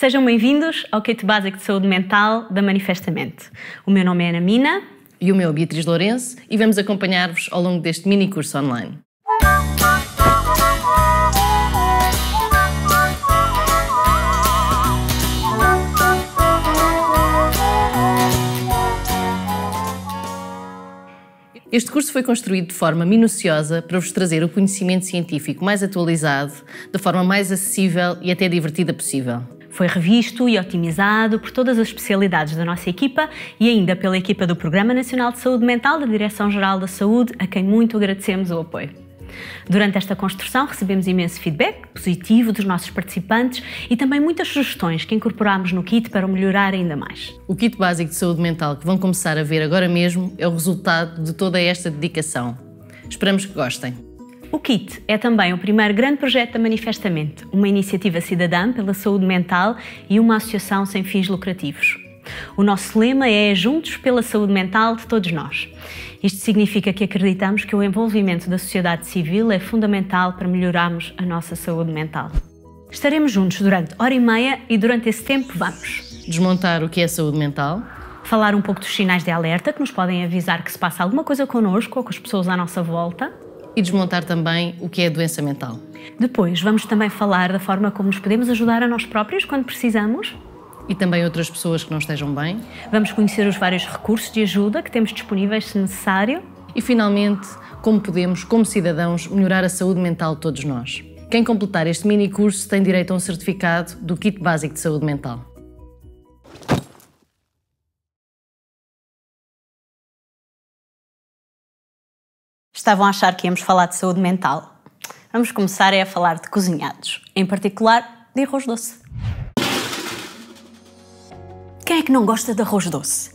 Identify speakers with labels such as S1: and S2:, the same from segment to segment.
S1: Sejam bem-vindos ao Kit Básico de Saúde Mental da Manifestamente. O meu nome é Ana Mina.
S2: E o meu é Beatriz Lourenço e vamos acompanhar-vos ao longo deste mini curso online. Este curso foi construído de forma minuciosa para vos trazer o conhecimento científico mais atualizado, da forma mais acessível e até divertida possível.
S1: Foi revisto e otimizado por todas as especialidades da nossa equipa e ainda pela equipa do Programa Nacional de Saúde Mental da Direção-Geral da Saúde, a quem muito agradecemos o apoio. Durante esta construção recebemos imenso feedback positivo dos nossos participantes e também muitas sugestões que incorporámos no kit para o melhorar ainda mais.
S2: O kit básico de saúde mental que vão começar a ver agora mesmo é o resultado de toda esta dedicação. Esperamos que gostem.
S1: O kit é também o primeiro grande projeto da Manifestamente, uma iniciativa cidadã pela saúde mental e uma associação sem fins lucrativos. O nosso lema é Juntos pela Saúde Mental de todos nós. Isto significa que acreditamos que o envolvimento da sociedade civil é fundamental para melhorarmos a nossa saúde mental. Estaremos juntos durante hora e meia e durante esse tempo vamos
S2: desmontar o que é saúde mental,
S1: falar um pouco dos sinais de alerta que nos podem avisar que se passa alguma coisa connosco ou com as pessoas à nossa volta
S2: e desmontar também o que é doença mental.
S1: Depois vamos também falar da forma como nos podemos ajudar a nós próprios quando precisamos
S2: e também outras pessoas que não estejam bem.
S1: Vamos conhecer os vários recursos de ajuda que temos disponíveis se necessário.
S2: E, finalmente, como podemos, como cidadãos, melhorar a saúde mental de todos nós. Quem completar este mini curso tem direito a um certificado do Kit Básico de Saúde Mental.
S1: Estavam a achar que íamos falar de saúde mental? Vamos começar a falar de cozinhados, em particular de arroz doce. Quem é que não gosta de arroz doce?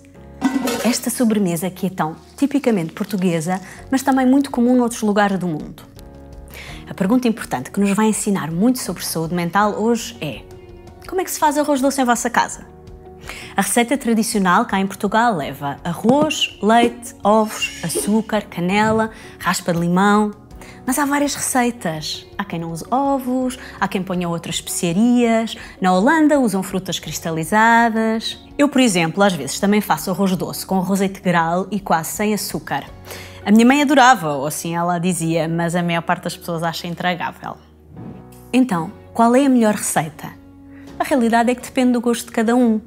S1: Esta sobremesa que é tão tipicamente portuguesa, mas também muito comum noutros lugares do mundo. A pergunta importante que nos vai ensinar muito sobre saúde mental hoje é: como é que se faz arroz doce em vossa casa? A receita tradicional cá em Portugal leva arroz, leite, ovos, açúcar, canela, raspa de limão. Mas há várias receitas. Há quem não use ovos, há quem ponha outras especiarias. Na Holanda usam frutas cristalizadas. Eu, por exemplo, às vezes também faço arroz doce com arroz integral e quase sem açúcar. A minha mãe adorava, ou assim ela dizia, mas a maior parte das pessoas acha intragável. Então, qual é a melhor receita? A realidade é que depende do gosto de cada um.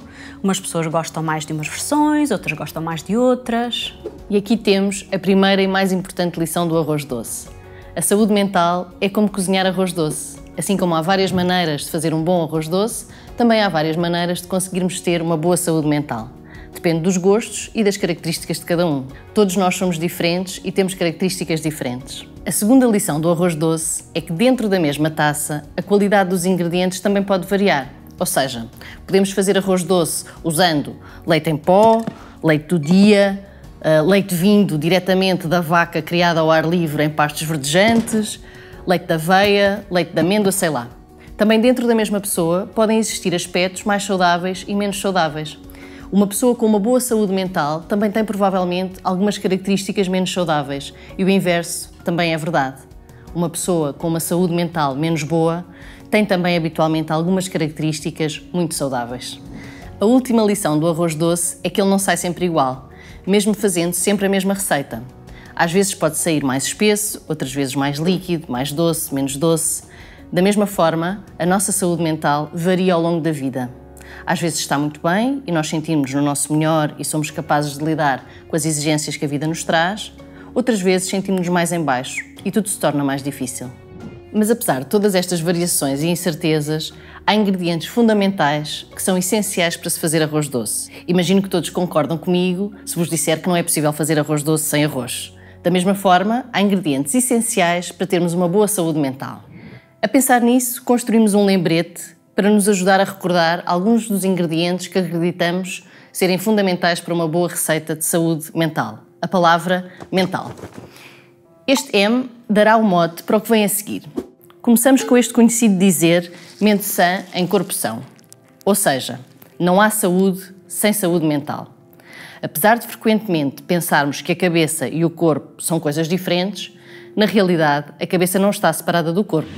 S1: Umas pessoas gostam mais de umas versões, outras gostam mais de outras.
S2: E aqui temos a primeira e mais importante lição do arroz doce. A saúde mental é como cozinhar arroz doce. Assim como há várias maneiras de fazer um bom arroz doce, também há várias maneiras de conseguirmos ter uma boa saúde mental. Depende dos gostos e das características de cada um. Todos nós somos diferentes e temos características diferentes. A segunda lição do arroz doce é que dentro da mesma taça, a qualidade dos ingredientes também pode variar. Ou seja, podemos fazer arroz doce usando leite em pó, leite do dia, leite vindo diretamente da vaca criada ao ar livre em pastos verdejantes, leite de aveia, leite de amêndoa, sei lá. Também dentro da mesma pessoa podem existir aspectos mais saudáveis e menos saudáveis. Uma pessoa com uma boa saúde mental também tem provavelmente algumas características menos saudáveis e o inverso também é verdade. Uma pessoa com uma saúde mental menos boa tem também habitualmente algumas características muito saudáveis. A última lição do arroz doce é que ele não sai sempre igual, mesmo fazendo sempre a mesma receita. Às vezes pode sair mais espesso, outras vezes mais líquido, mais doce, menos doce. Da mesma forma, a nossa saúde mental varia ao longo da vida. Às vezes está muito bem e nós sentimos no nosso melhor e somos capazes de lidar com as exigências que a vida nos traz. Outras vezes sentimos-nos mais em baixo e tudo se torna mais difícil. Mas apesar de todas estas variações e incertezas, há ingredientes fundamentais que são essenciais para se fazer arroz doce. Imagino que todos concordam comigo se vos disser que não é possível fazer arroz doce sem arroz. Da mesma forma, há ingredientes essenciais para termos uma boa saúde mental. A pensar nisso, construímos um lembrete para nos ajudar a recordar alguns dos ingredientes que acreditamos serem fundamentais para uma boa receita de saúde mental. A palavra mental. Este M dará o mote para o que vem a seguir. Começamos com este conhecido dizer mente sã em corpo são. Ou seja, não há saúde sem saúde mental. Apesar de frequentemente pensarmos que a cabeça e o corpo são coisas diferentes, na realidade a cabeça não está separada do corpo.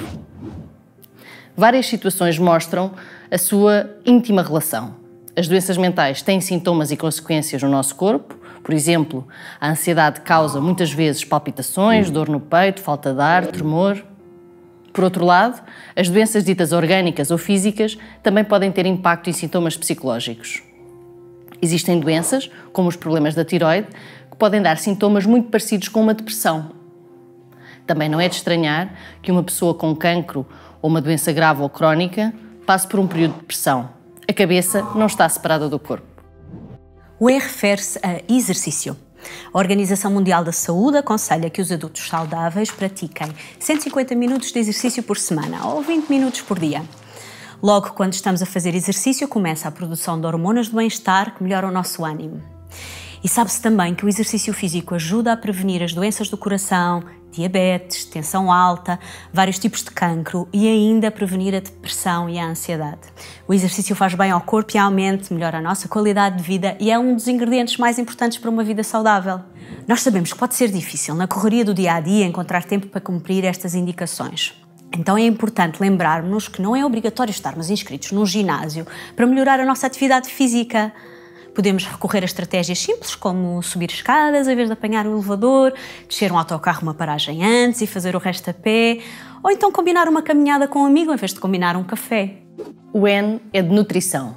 S2: Várias situações mostram a sua íntima relação. As doenças mentais têm sintomas e consequências no nosso corpo. Por exemplo, a ansiedade causa muitas vezes palpitações, dor no peito, falta de ar, tremor. Por outro lado, as doenças ditas orgânicas ou físicas também podem ter impacto em sintomas psicológicos. Existem doenças, como os problemas da tireoide, que podem dar sintomas muito parecidos com uma depressão. Também não é de estranhar que uma pessoa com cancro ou uma doença grave ou crónica passe por um período de depressão. A cabeça não está separada do corpo.
S1: O E refere-se a exercício. A Organização Mundial da Saúde aconselha que os adultos saudáveis pratiquem 150 minutos de exercício por semana ou 20 minutos por dia. Logo, quando estamos a fazer exercício, começa a produção de hormonas de bem-estar que melhoram o nosso ânimo. E sabe-se também que o exercício físico ajuda a prevenir as doenças do coração, diabetes, tensão alta, vários tipos de cancro e ainda prevenir a depressão e a ansiedade. O exercício faz bem ao corpo e à mente, melhora a nossa qualidade de vida e é um dos ingredientes mais importantes para uma vida saudável. Nós sabemos que pode ser difícil, na correria do dia-a-dia, encontrar tempo para cumprir estas indicações. Então é importante lembrarmos que não é obrigatório estarmos inscritos num ginásio para melhorar a nossa atividade física. Podemos recorrer a estratégias simples, como subir escadas em vez de apanhar o elevador, descer um autocarro uma paragem antes e fazer o resto a pé, ou então combinar uma caminhada com um amigo em vez de combinar um café.
S2: O N é de nutrição.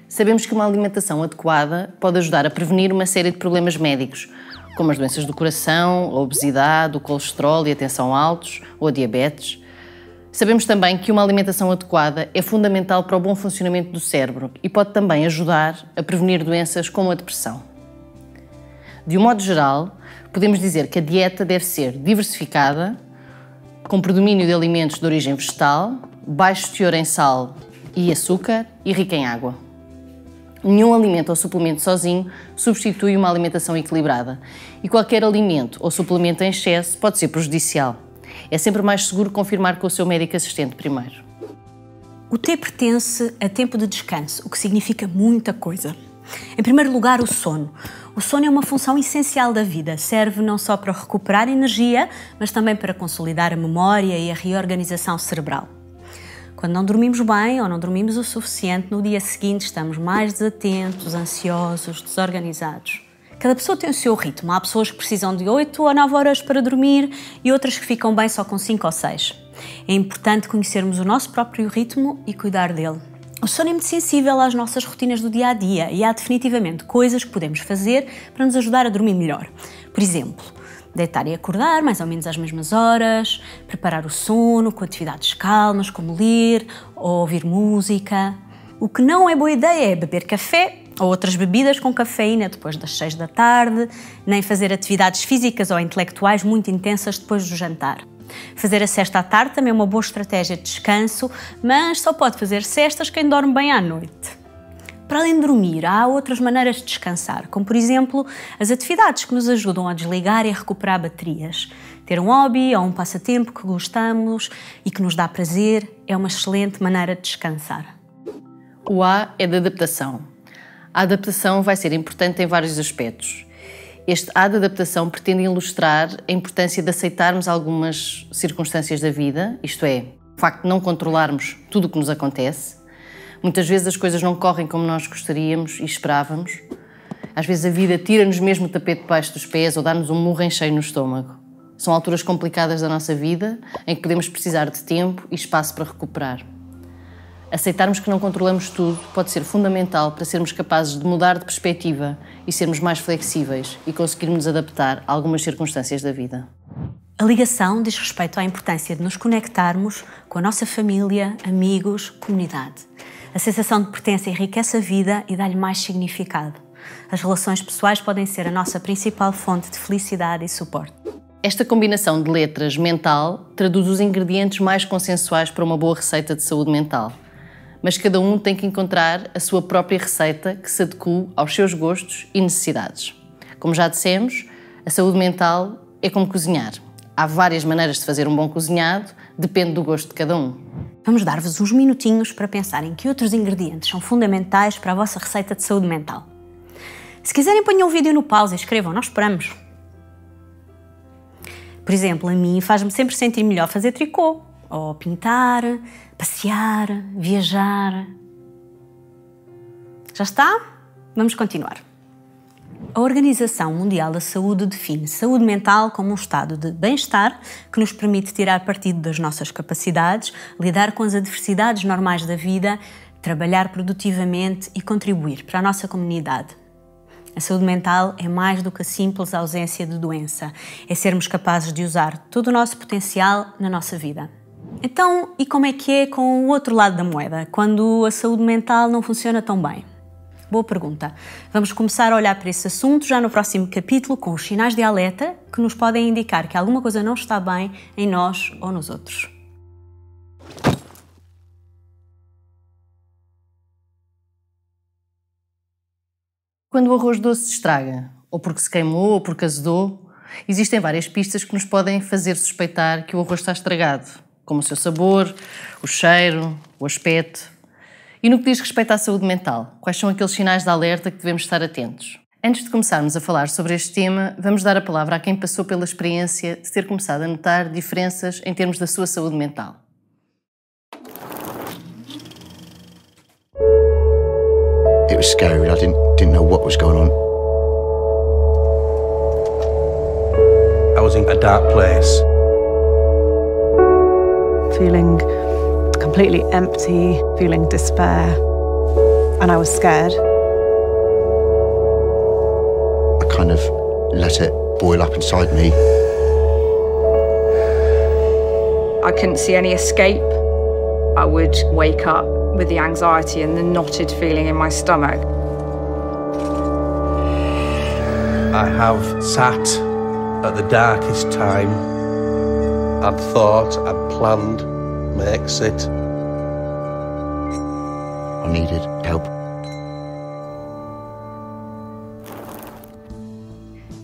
S2: Sabemos que uma alimentação adequada pode ajudar a prevenir uma série de problemas médicos, como as doenças do coração, a obesidade, o colesterol e a tensão altos, ou a diabetes. Sabemos também que uma alimentação adequada é fundamental para o bom funcionamento do cérebro e pode também ajudar a prevenir doenças como a depressão. De um modo geral, podemos dizer que a dieta deve ser diversificada, com predomínio de alimentos de origem vegetal, baixo teor em sal e açúcar e rica em água. Nenhum alimento ou suplemento sozinho substitui uma alimentação equilibrada e qualquer alimento ou suplemento em excesso pode ser prejudicial. É sempre mais seguro confirmar com o seu médico assistente primeiro.
S1: O T pertence a tempo de descanso, o que significa muita coisa. Em primeiro lugar, o sono. O sono é uma função essencial da vida. Serve não só para recuperar energia, mas também para consolidar a memória e a reorganização cerebral. Quando não dormimos bem ou não dormimos o suficiente, no dia seguinte estamos mais desatentos, ansiosos, desorganizados. Cada pessoa tem o seu ritmo. Há pessoas que precisam de 8 ou 9 horas para dormir e outras que ficam bem só com 5 ou 6. É importante conhecermos o nosso próprio ritmo e cuidar dele. O sono é muito sensível às nossas rotinas do dia-a-dia e há definitivamente coisas que podemos fazer para nos ajudar a dormir melhor. Por exemplo, deitar e acordar mais ou menos às mesmas horas, preparar o sono com atividades calmas como ler ou ouvir música. O que não é boa ideia é beber café ou outras bebidas com cafeína depois das 6 da tarde, nem fazer atividades físicas ou intelectuais muito intensas depois do jantar. Fazer a sesta à tarde também é uma boa estratégia de descanso, mas só pode fazer cestas quem dorme bem à noite. Para além de dormir, há outras maneiras de descansar, como por exemplo as atividades que nos ajudam a desligar e a recuperar baterias. Ter um hobby ou um passatempo que gostamos e que nos dá prazer é uma excelente maneira de descansar.
S2: O A é de adaptação. A adaptação vai ser importante em vários aspectos. Este A de adaptação pretende ilustrar a importância de aceitarmos algumas circunstâncias da vida, isto é, o facto de não controlarmos tudo o que nos acontece. Muitas vezes as coisas não correm como nós gostaríamos e esperávamos. Às vezes a vida tira-nos mesmo o tapete debaixo dos pés ou dá-nos um murro em cheio no estômago. São alturas complicadas da nossa vida em que podemos precisar de tempo e espaço para recuperar. Aceitarmos que não controlamos tudo pode ser fundamental para sermos capazes de mudar de perspectiva e sermos mais flexíveis e conseguirmos nos adaptar a algumas circunstâncias da vida.
S1: A ligação diz respeito à importância de nos conectarmos com a nossa família, amigos, comunidade. A sensação de pertença enriquece a vida e dá-lhe mais significado. As relações pessoais podem ser a nossa principal fonte de felicidade e suporte.
S2: Esta combinação de letras mental traduz os ingredientes mais consensuais para uma boa receita de saúde mental. Mas cada um tem que encontrar a sua própria receita que se adeque aos seus gostos e necessidades. Como já dissemos, a saúde mental é como cozinhar. Há várias maneiras de fazer um bom cozinhado, depende do gosto de cada um.
S1: Vamos dar-vos uns minutinhos para pensarem que outros ingredientes são fundamentais para a vossa receita de saúde mental. Se quiserem, ponham o vídeo no pause e escrevam, nós esperamos. Por exemplo, a mim faz-me sempre sentir melhor fazer tricô, ou pintar, passear, viajar. Já está? Vamos continuar. A Organização Mundial da Saúde define saúde mental como um estado de bem-estar que nos permite tirar partido das nossas capacidades, lidar com as adversidades normais da vida, trabalhar produtivamente e contribuir para a nossa comunidade. A saúde mental é mais do que a simples ausência de doença. É sermos capazes de usar todo o nosso potencial na nossa vida. Então, e como é que é com o outro lado da moeda, quando a saúde mental não funciona tão bem? Boa pergunta. Vamos começar a olhar para esse assunto já no próximo capítulo com os sinais de alerta que nos podem indicar que alguma coisa não está bem em nós ou nos outros.
S2: Quando o arroz doce se estraga, ou porque se queimou ou porque azedou, existem várias pistas que nos podem fazer suspeitar que o arroz está estragado, como o seu sabor, o cheiro, o aspecto. E no que diz respeito à saúde mental, quais são aqueles sinais de alerta que devemos estar atentos? Antes de começarmos a falar sobre este tema, vamos dar a palavra a quem passou pela experiência de ter começado a notar diferenças em termos da sua saúde mental.
S3: It was scary. I didn't know what was going on.
S4: I was in a dark place.
S5: Feeling completely empty, feeling despair, and I was scared.
S3: I kind of let it boil up inside me.
S6: I couldn't see any escape. I would wake up with the anxiety and the knotted feeling in my stomach.
S4: I have sat at the darkest time. I'd thought, I'd planned my exit.
S3: I needed help.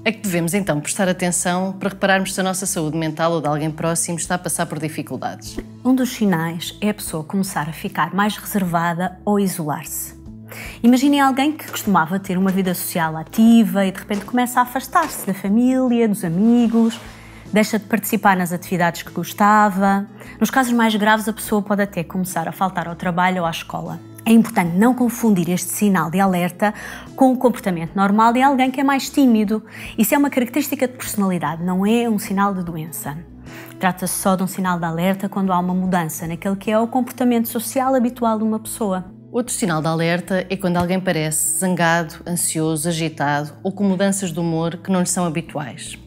S2: A que devemos então prestar atenção para repararmos se a nossa saúde mental ou de alguém próximo está a passar por dificuldades?
S1: Um dos sinais é a pessoa começar a ficar mais reservada ou isolar-se. Imaginem alguém que costumava ter uma vida social ativa e de repente começa a afastar-se da família, dos amigos, deixa de participar nas atividades que gostava. Nos casos mais graves, a pessoa pode até começar a faltar ao trabalho ou à escola. É importante não confundir este sinal de alerta com o comportamento normal de alguém que é mais tímido. Isso é uma característica de personalidade, não é um sinal de doença. Trata-se só de um sinal de alerta quando há uma mudança naquele que é o comportamento social habitual de uma pessoa.
S2: Outro sinal de alerta é quando alguém parece zangado, ansioso, agitado ou com mudanças de humor que não lhe são habituais.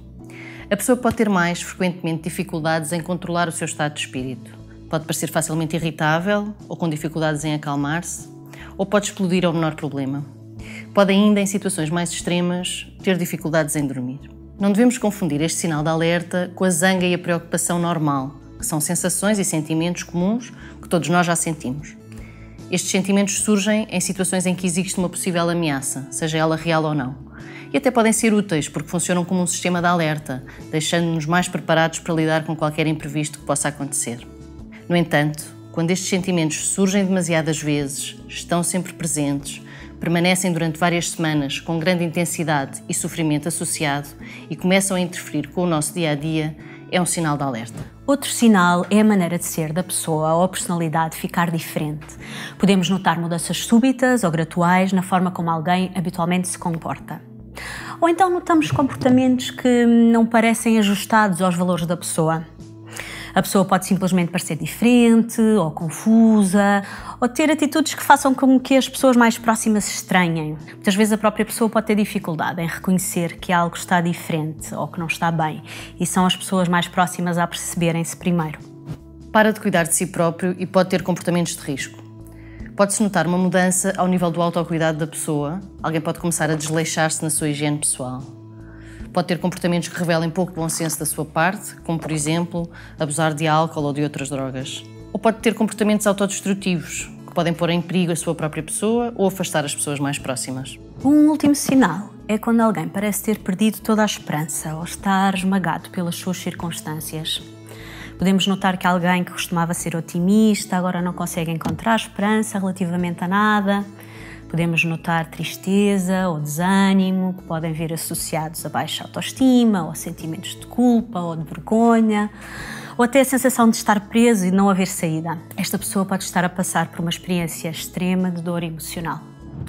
S2: A pessoa pode ter mais frequentemente dificuldades em controlar o seu estado de espírito. Pode parecer facilmente irritável ou com dificuldades em acalmar-se, ou pode explodir ao menor problema. Pode ainda, em situações mais extremas, ter dificuldades em dormir. Não devemos confundir este sinal de alerta com a zanga e a preocupação normal, que são sensações e sentimentos comuns que todos nós já sentimos. Estes sentimentos surgem em situações em que existe uma possível ameaça, seja ela real ou não. E até podem ser úteis porque funcionam como um sistema de alerta, deixando-nos mais preparados para lidar com qualquer imprevisto que possa acontecer. No entanto, quando estes sentimentos surgem demasiadas vezes, estão sempre presentes, permanecem durante várias semanas com grande intensidade e sofrimento associado e começam a interferir com o nosso dia-a-dia, é um sinal de alerta.
S1: Outro sinal é a maneira de ser da pessoa ou a personalidade ficar diferente. Podemos notar mudanças súbitas ou graduais na forma como alguém habitualmente se comporta. Ou então notamos comportamentos que não parecem ajustados aos valores da pessoa. A pessoa pode simplesmente parecer diferente, ou confusa, ou ter atitudes que façam com que as pessoas mais próximas se estranhem. Muitas vezes a própria pessoa pode ter dificuldade em reconhecer que algo está diferente ou que não está bem, e são as pessoas mais próximas a perceberem-se primeiro.
S2: Para de cuidar de si próprio e pode ter comportamentos de risco. Pode-se notar uma mudança ao nível do autocuidado da pessoa. Alguém pode começar a desleixar-se na sua higiene pessoal. Pode ter comportamentos que revelem pouco bom senso da sua parte, como, por exemplo, abusar de álcool ou de outras drogas. Ou pode ter comportamentos autodestrutivos, que podem pôr em perigo a sua própria pessoa ou afastar as pessoas mais próximas.
S1: Um último sinal é quando alguém parece ter perdido toda a esperança ou estar esmagado pelas suas circunstâncias. Podemos notar que alguém que costumava ser otimista agora não consegue encontrar esperança relativamente a nada. Podemos notar tristeza ou desânimo, que podem vir associados a baixa autoestima, ou sentimentos de culpa ou de vergonha, ou até a sensação de estar preso e não haver saída. Esta pessoa pode estar a passar por uma experiência extrema de dor emocional.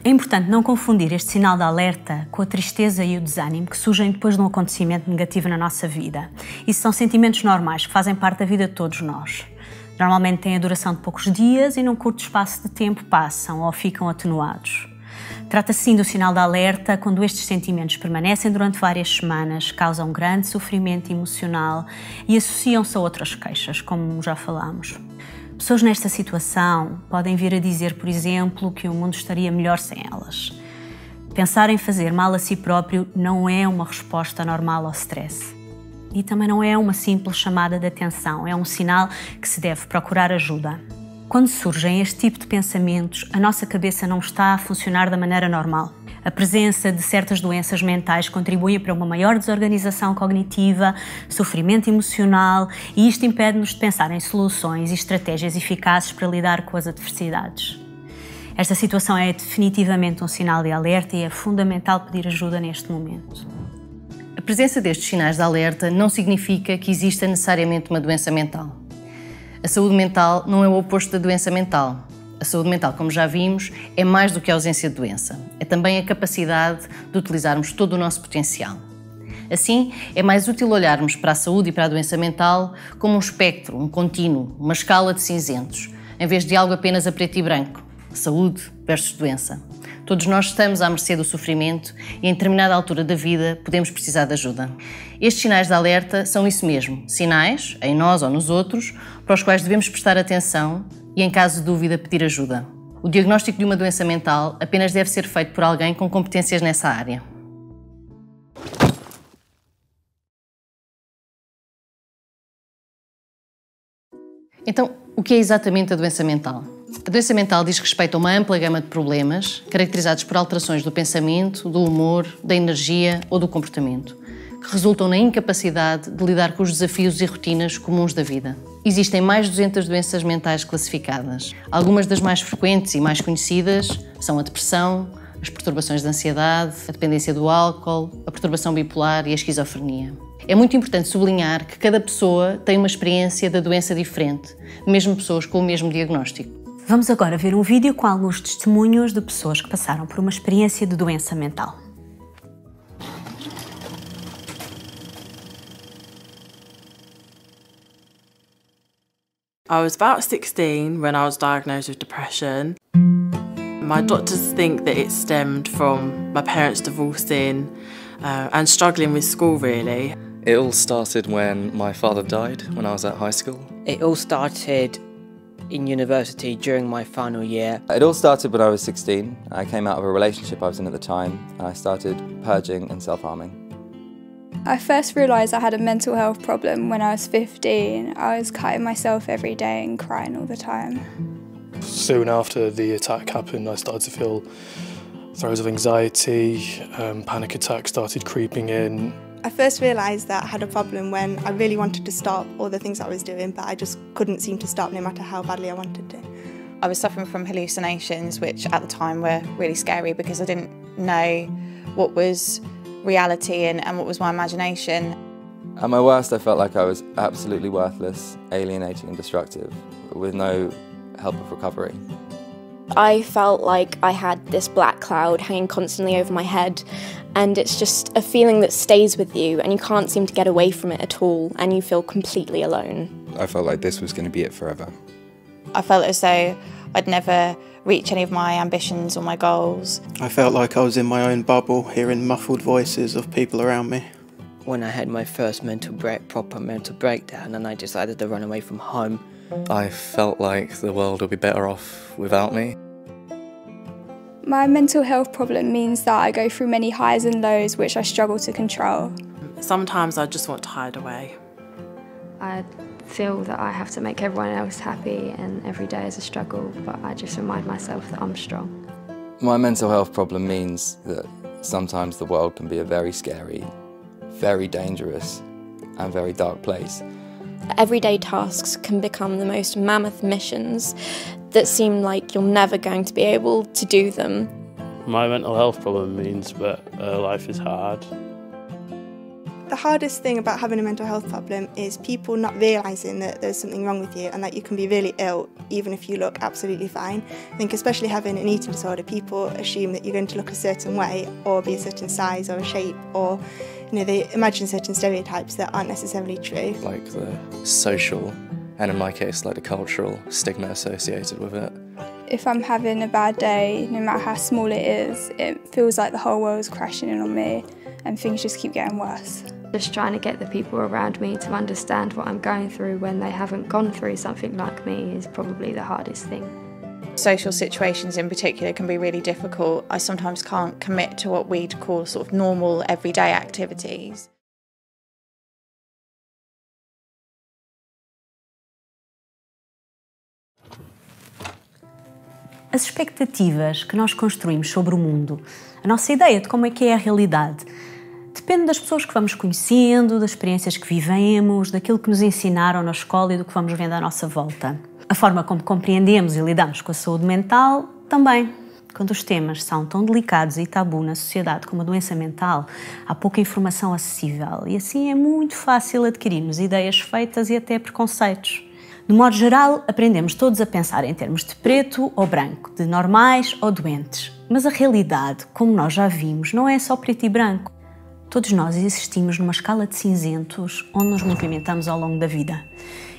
S1: É importante não confundir este sinal de alerta com a tristeza e o desânimo que surgem depois de um acontecimento negativo na nossa vida. Isso são sentimentos normais que fazem parte da vida de todos nós. Normalmente têm a duração de poucos dias e num curto espaço de tempo passam ou ficam atenuados. Trata-se sim do sinal de alerta quando estes sentimentos permanecem durante várias semanas, causam grande sofrimento emocional e associam-se a outras queixas, como já falámos. Pessoas nesta situação podem vir a dizer, por exemplo, que o mundo estaria melhor sem elas. Pensar em fazer mal a si próprio não é uma resposta normal ao stress. E também não é uma simples chamada de atenção, é um sinal que se deve procurar ajuda. Quando surgem este tipo de pensamentos, a nossa cabeça não está a funcionar da maneira normal. A presença de certas doenças mentais contribui para uma maior desorganização cognitiva, sofrimento emocional, e isto impede-nos de pensar em soluções e estratégias eficazes para lidar com as adversidades. Esta situação é definitivamente um sinal de alerta e é fundamental pedir ajuda neste momento.
S2: A presença destes sinais de alerta não significa que exista necessariamente uma doença mental. A saúde mental não é o oposto da doença mental. A saúde mental, como já vimos, é mais do que a ausência de doença. É também a capacidade de utilizarmos todo o nosso potencial. Assim, é mais útil olharmos para a saúde e para a doença mental como um espectro, um contínuo, uma escala de cinzentos, em vez de algo apenas a preto e branco. Saúde versus doença. Todos nós estamos à mercê do sofrimento e em determinada altura da vida podemos precisar de ajuda. Estes sinais de alerta são isso mesmo, sinais, em nós ou nos outros, para os quais devemos prestar atenção e, em caso de dúvida, pedir ajuda. O diagnóstico de uma doença mental apenas deve ser feito por alguém com competências nessa área. Então, o que é exatamente a doença mental? A doença mental diz respeito a uma ampla gama de problemas, caracterizados por alterações do pensamento, do humor, da energia ou do comportamento, que resultam na incapacidade de lidar com os desafios e rotinas comuns da vida. Existem mais de 200 doenças mentais classificadas. Algumas das mais frequentes e mais conhecidas são a depressão, as perturbações de ansiedade, a dependência do álcool, a perturbação bipolar e a esquizofrenia. É muito importante sublinhar que cada pessoa tem uma experiência da doença diferente, mesmo pessoas com o mesmo diagnóstico.
S1: Vamos agora ver um vídeo com alguns testemunhos de pessoas que passaram por uma experiência de doença mental.
S7: I was about 16 when I was diagnosed with depression. My doctors think that it stemmed from my parents divorcing and struggling with school, really.
S8: It all started when my father died when I was at high school.
S9: It all started in university during my final year.
S10: It all started when I was 16. I came out of a relationship I was in at the time and I started purging and self-harming.
S11: I first realised I had a mental health problem when I was 15. I was cutting myself every day and crying all the time.
S12: Soon after the attack happened, I started to feel throes of anxiety, panic attacks started creeping in.
S13: I first realised that I had a problem when I really wanted to stop all the things I was doing, but I just couldn't seem to stop no matter how badly I wanted to.
S14: I was suffering from hallucinations, which at the time were really scary because I didn't know what was reality and what was my imagination.
S10: At my worst, I felt like I was absolutely worthless, alienating and destructive, with no help of recovery.
S15: I felt like I had this black cloud hanging constantly over my head, and it's just a feeling that stays with you and you can't seem to get away from it at all, and you feel completely alone.
S16: I felt like this was going to be it forever.
S14: I felt as though I'd never reach any of my ambitions or my goals.
S17: I felt like I was in my own bubble, hearing muffled voices of people around me.
S9: When I had my first proper mental breakdown, and I decided to run away from home.
S8: I felt like the world would be better off without me.
S11: My mental health problem means that I go through many highs and lows which I struggle to control.
S7: Sometimes I just want to hide away.
S18: I feel that I have to make everyone else happy and every day is a struggle, but I just remind myself that I'm strong.
S10: My mental health problem means that sometimes the world can be a very scary, very dangerous and very dark place.
S15: Everyday tasks can become the most mammoth missions that seem like you're never going to be able to do them.
S19: My mental health problem means that life is hard.
S13: The hardest thing about having a mental health problem is people not realising that there's something wrong with you and that you can be really ill even if you look absolutely fine. I think especially having an eating disorder, people assume that you're going to look a certain way or be a certain size or a shape, or they imagine certain stereotypes that aren't necessarily true.
S8: Like the social, and in my case, like the cultural stigma associated with it.
S11: If I'm having a bad day, no matter how small it is, it feels like the whole world's crashing in on me and things just keep getting worse.
S18: Just trying to get the people around me to understand what I'm going through when they haven't gone through something like me is probably the hardest thing.
S14: Social situations in particular can be really difficult. I sometimes can't commit to what we'd call sort of normal everyday activities.
S1: As expectativas que nós construímos sobre o mundo, a nossa ideia de como é que é a realidade, depende das pessoas que vamos conhecendo, das experiências que vivemos, daquilo que nos ensinaram na escola e do que vamos vendo à nossa volta. A forma como compreendemos e lidamos com a saúde mental também. Quando os temas são tão delicados e tabu na sociedade como a doença mental, há pouca informação acessível e assim é muito fácil adquirirmos ideias feitas e até preconceitos. De modo geral, aprendemos todos a pensar em termos de preto ou branco, de normais ou doentes. Mas a realidade, como nós já vimos, não é só preto e branco. Todos nós existimos numa escala de cinzentos onde nos movimentamos ao longo da vida.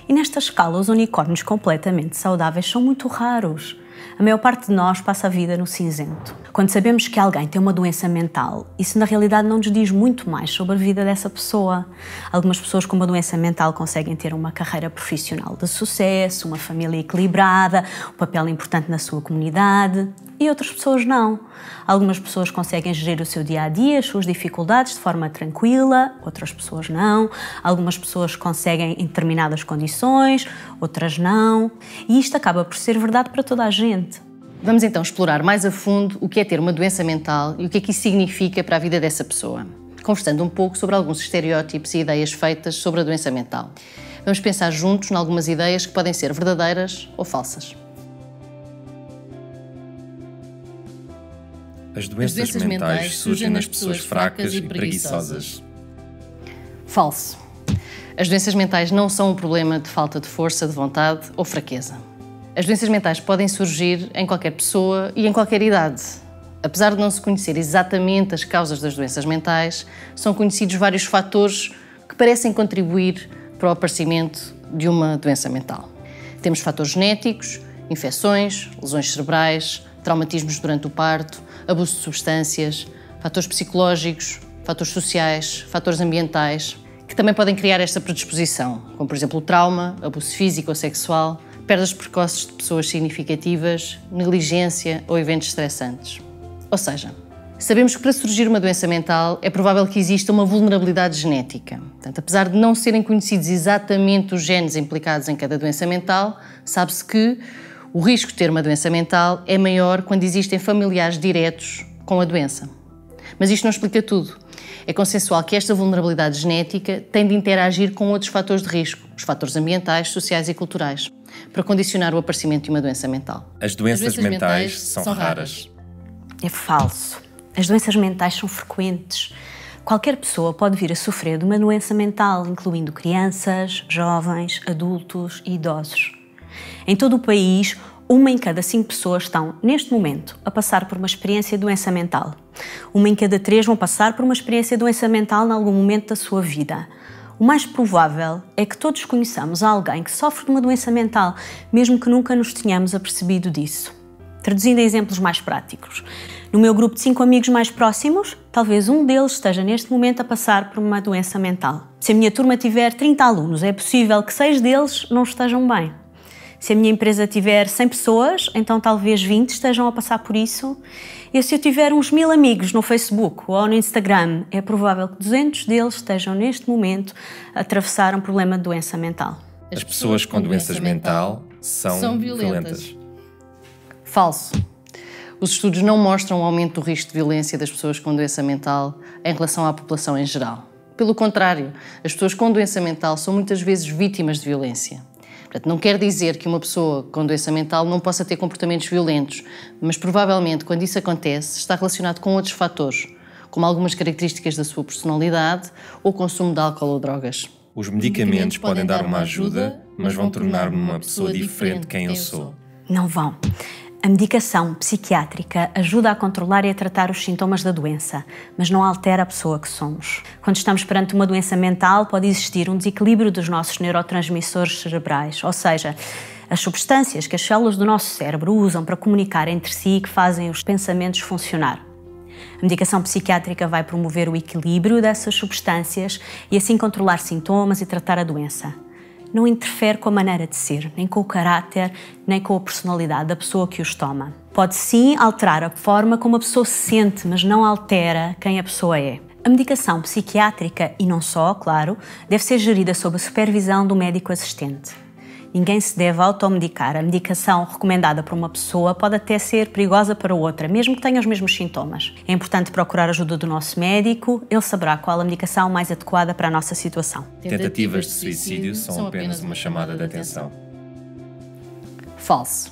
S1: E nesta escala, os unicórnios completamente saudáveis são muito raros. A maior parte de nós passa a vida no cinzento. Quando sabemos que alguém tem uma doença mental, isso na realidade não nos diz muito mais sobre a vida dessa pessoa. Algumas pessoas com uma doença mental conseguem ter uma carreira profissional de sucesso, uma família equilibrada, um papel importante na sua comunidade, e outras pessoas não. Algumas pessoas conseguem gerir o seu dia-a-dia, as suas dificuldades de forma tranquila, outras pessoas não. Algumas pessoas conseguem em determinadas condições, outras não. E isto acaba por ser verdade para toda a gente.
S2: Vamos então explorar mais a fundo o que é ter uma doença mental e o que é que isso significa para a vida dessa pessoa, conversando um pouco sobre alguns estereótipos e ideias feitas sobre a doença mental. Vamos pensar juntos em algumas ideias que podem ser verdadeiras ou falsas.
S19: As doenças mentais surgem nas pessoas fracas e preguiçosas.
S2: Falso. As doenças mentais não são um problema de falta de força, de vontade ou fraqueza. As doenças mentais podem surgir em qualquer pessoa e em qualquer idade. Apesar de não se conhecer exatamente as causas das doenças mentais, são conhecidos vários fatores que parecem contribuir para o aparecimento de uma doença mental. Temos fatores genéticos, infecções, lesões cerebrais, traumatismos durante o parto, abuso de substâncias, fatores psicológicos, fatores sociais, fatores ambientais, que também podem criar esta predisposição, como por exemplo o trauma, abuso físico ou sexual, perdas precoces de pessoas significativas, negligência ou eventos estressantes. Ou seja, sabemos que para surgir uma doença mental é provável que exista uma vulnerabilidade genética. Portanto, apesar de não serem conhecidos exatamente os genes implicados em cada doença mental, sabe-se que o risco de ter uma doença mental é maior quando existem familiares diretos com a doença. Mas isto não explica tudo. É consensual que esta vulnerabilidade genética tem de interagir com outros fatores de risco, os fatores ambientais, sociais e culturais, para condicionar o aparecimento de uma doença mental.
S19: As doenças mentais são raras.
S1: É falso. As doenças mentais são frequentes. Qualquer pessoa pode vir a sofrer de uma doença mental, incluindo crianças, jovens, adultos e idosos. Em todo o país, 1 em cada 5 pessoas estão, neste momento, a passar por uma experiência de doença mental. 1 em cada 3 vão passar por uma experiência de doença mental em algum momento da sua vida. O mais provável é que todos conheçamos alguém que sofre de uma doença mental, mesmo que nunca nos tenhamos apercebido disso. Traduzindo em exemplos mais práticos, no meu grupo de 5 amigos mais próximos, talvez um deles esteja neste momento a passar por uma doença mental. Se a minha turma tiver 30 alunos, é possível que 6 deles não estejam bem. Se a minha empresa tiver 100 pessoas, então talvez 20 estejam a passar por isso. E se eu tiver uns 1000 amigos no Facebook ou no Instagram, é provável que 200 deles estejam neste momento a atravessar um problema de doença mental.
S19: As pessoas com doenças mental são violentas.
S2: Falso. Os estudos não mostram o aumento do risco de violência das pessoas com doença mental em relação à população em geral. Pelo contrário, as pessoas com doença mental são muitas vezes vítimas de violência. Portanto, não quer dizer que uma pessoa com doença mental não possa ter comportamentos violentos, mas provavelmente, quando isso acontece, está relacionado com outros fatores, como algumas características da sua personalidade ou consumo de álcool ou drogas.
S19: Os medicamentos podem dar uma ajuda, mas vão tornar-me uma pessoa diferente de quem eu sou.
S1: Não vão. A medicação psiquiátrica ajuda a controlar e a tratar os sintomas da doença, mas não altera a pessoa que somos. Quando estamos perante uma doença mental, pode existir um desequilíbrio dos nossos neurotransmissores cerebrais, ou seja, as substâncias que as células do nosso cérebro usam para comunicar entre si e que fazem os pensamentos funcionar. A medicação psiquiátrica vai promover o equilíbrio dessas substâncias e assim controlar sintomas e tratar a doença. Não interfere com a maneira de ser, nem com o caráter, nem com a personalidade da pessoa que os toma. Pode sim alterar a forma como a pessoa se sente, mas não altera quem a pessoa é. A medicação psiquiátrica, e não só, claro, deve ser gerida sob a supervisão do médico assistente. Ninguém se deve automedicar. A medicação recomendada por uma pessoa pode até ser perigosa para outra, mesmo que tenha os mesmos sintomas. É importante procurar a ajuda do nosso médico, ele saberá qual a medicação mais adequada para a nossa situação.
S19: Tentativas de suicídio são apenas uma chamada de atenção.
S2: Falso.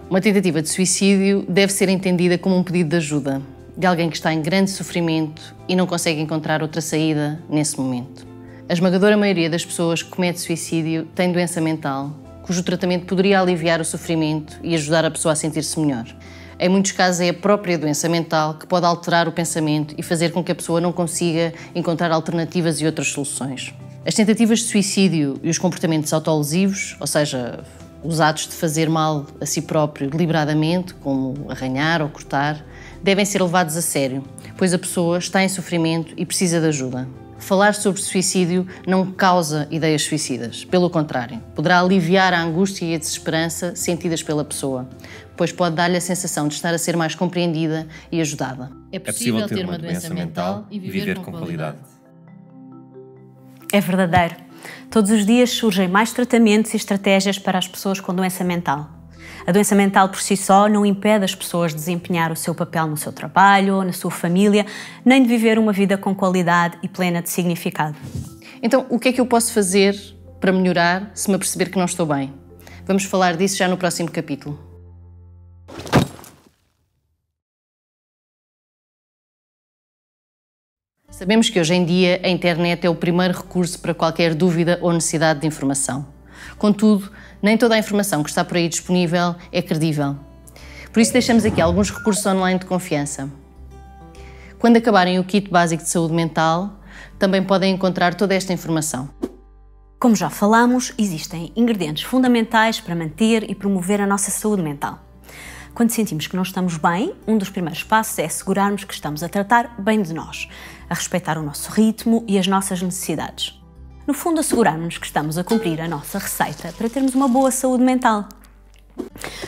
S2: Uma tentativa de suicídio deve ser entendida como um pedido de ajuda, de alguém que está em grande sofrimento e não consegue encontrar outra saída nesse momento. A esmagadora maioria das pessoas que comete suicídio tem doença mental, cujo tratamento poderia aliviar o sofrimento e ajudar a pessoa a sentir-se melhor. Em muitos casos é a própria doença mental que pode alterar o pensamento e fazer com que a pessoa não consiga encontrar alternativas e outras soluções. As tentativas de suicídio e os comportamentos autolesivos, ou seja, os atos de fazer mal a si próprio deliberadamente, como arranhar ou cortar, devem ser levados a sério, pois a pessoa está em sofrimento e precisa de ajuda. Falar sobre suicídio não causa ideias suicidas, pelo contrário, poderá aliviar a angústia e a desesperança sentidas pela pessoa, pois pode dar-lhe a sensação de estar a ser mais compreendida e ajudada.
S19: É possível ter uma doença mental e viver com qualidade.
S1: É verdadeiro. Todos os dias surgem mais tratamentos e estratégias para as pessoas com doença mental. A doença mental por si só não impede as pessoas de desempenhar o seu papel no seu trabalho, na sua família, nem de viver uma vida com qualidade e plena de significado.
S2: Então, o que é que eu posso fazer para melhorar se me aperceber que não estou bem? Vamos falar disso já no próximo capítulo. Sabemos que hoje em dia a internet é o primeiro recurso para qualquer dúvida ou necessidade de informação. Contudo, nem toda a informação que está por aí disponível é credível. Por isso deixamos aqui alguns recursos online de confiança. Quando acabarem o kit básico de saúde mental, também podem encontrar toda esta informação.
S1: Como já falámos, existem ingredientes fundamentais para manter e promover a nossa saúde mental. Quando sentimos que não estamos bem, um dos primeiros passos é assegurarmos que estamos a tratar bem de nós, a respeitar o nosso ritmo e as nossas necessidades. No fundo, assegurarmos-nos que estamos a cumprir a nossa receita para termos uma boa saúde mental.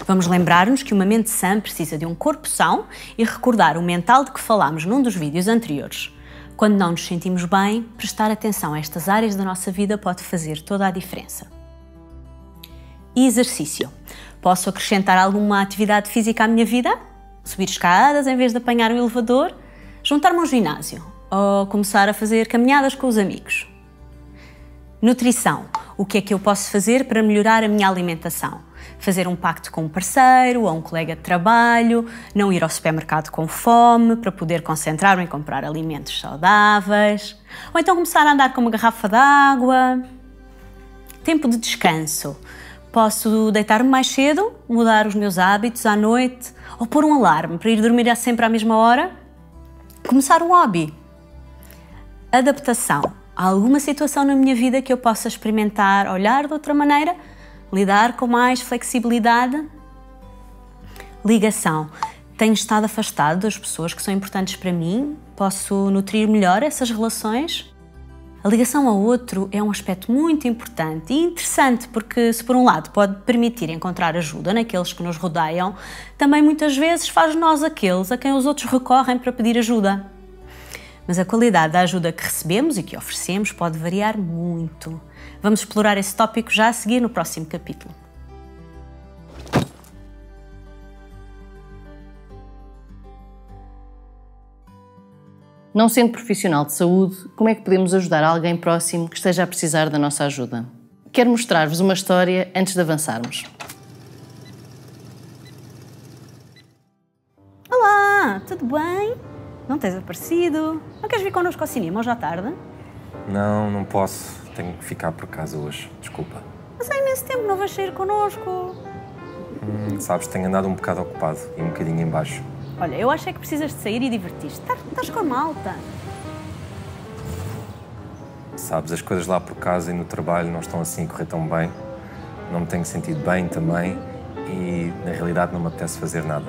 S1: Vamos lembrar-nos que uma mente sã precisa de um corpo são e recordar o mental de que falámos num dos vídeos anteriores. Quando não nos sentimos bem, prestar atenção a estas áreas da nossa vida pode fazer toda a diferença. E exercício. Posso acrescentar alguma atividade física à minha vida? Subir escadas em vez de apanhar um elevador? Juntar-me a um ginásio? Ou começar a fazer caminhadas com os amigos? Nutrição. O que é que eu posso fazer para melhorar a minha alimentação? Fazer um pacto com um parceiro ou um colega de trabalho, não ir ao supermercado com fome para poder concentrar-me em comprar alimentos saudáveis, ou então começar a andar com uma garrafa de água. Tempo de descanso. Posso deitar-me mais cedo, mudar os meus hábitos à noite, ou pôr um alarme para ir dormir sempre à mesma hora? Começar um hobby. Adaptação. Há alguma situação na minha vida que eu possa experimentar, olhar de outra maneira, lidar com mais flexibilidade? Ligação. Tenho estado afastado das pessoas que são importantes para mim? Posso nutrir melhor essas relações? A ligação ao outro é um aspecto muito importante e interessante porque, se por um lado pode permitir encontrar ajuda naqueles que nos rodeiam, também muitas vezes faz de nós aqueles a quem os outros recorrem para pedir ajuda. Mas a qualidade da ajuda que recebemos e que oferecemos pode variar muito. Vamos explorar esse tópico já a seguir no próximo capítulo.
S2: Não sendo profissional de saúde, como é que podemos ajudar alguém próximo que esteja a precisar da nossa ajuda? Quero mostrar-vos uma história antes de avançarmos.
S1: Olá, tudo bem? Não tens aparecido? Não queres vir connosco ao cinema hoje à tarde?
S19: Não, não posso. Tenho que ficar por casa hoje. Desculpa.
S1: Mas há imenso tempo não vais sair connosco.
S19: Sabes, tenho andado um bocado ocupado e um bocadinho em baixo.
S1: Olha, eu acho é que precisas de sair e divertir-te. Estás com a malta.
S19: Sabes, as coisas lá por casa e no trabalho não estão assim a correr tão bem. Não me tenho sentido bem também e, na realidade, não me apetece fazer nada.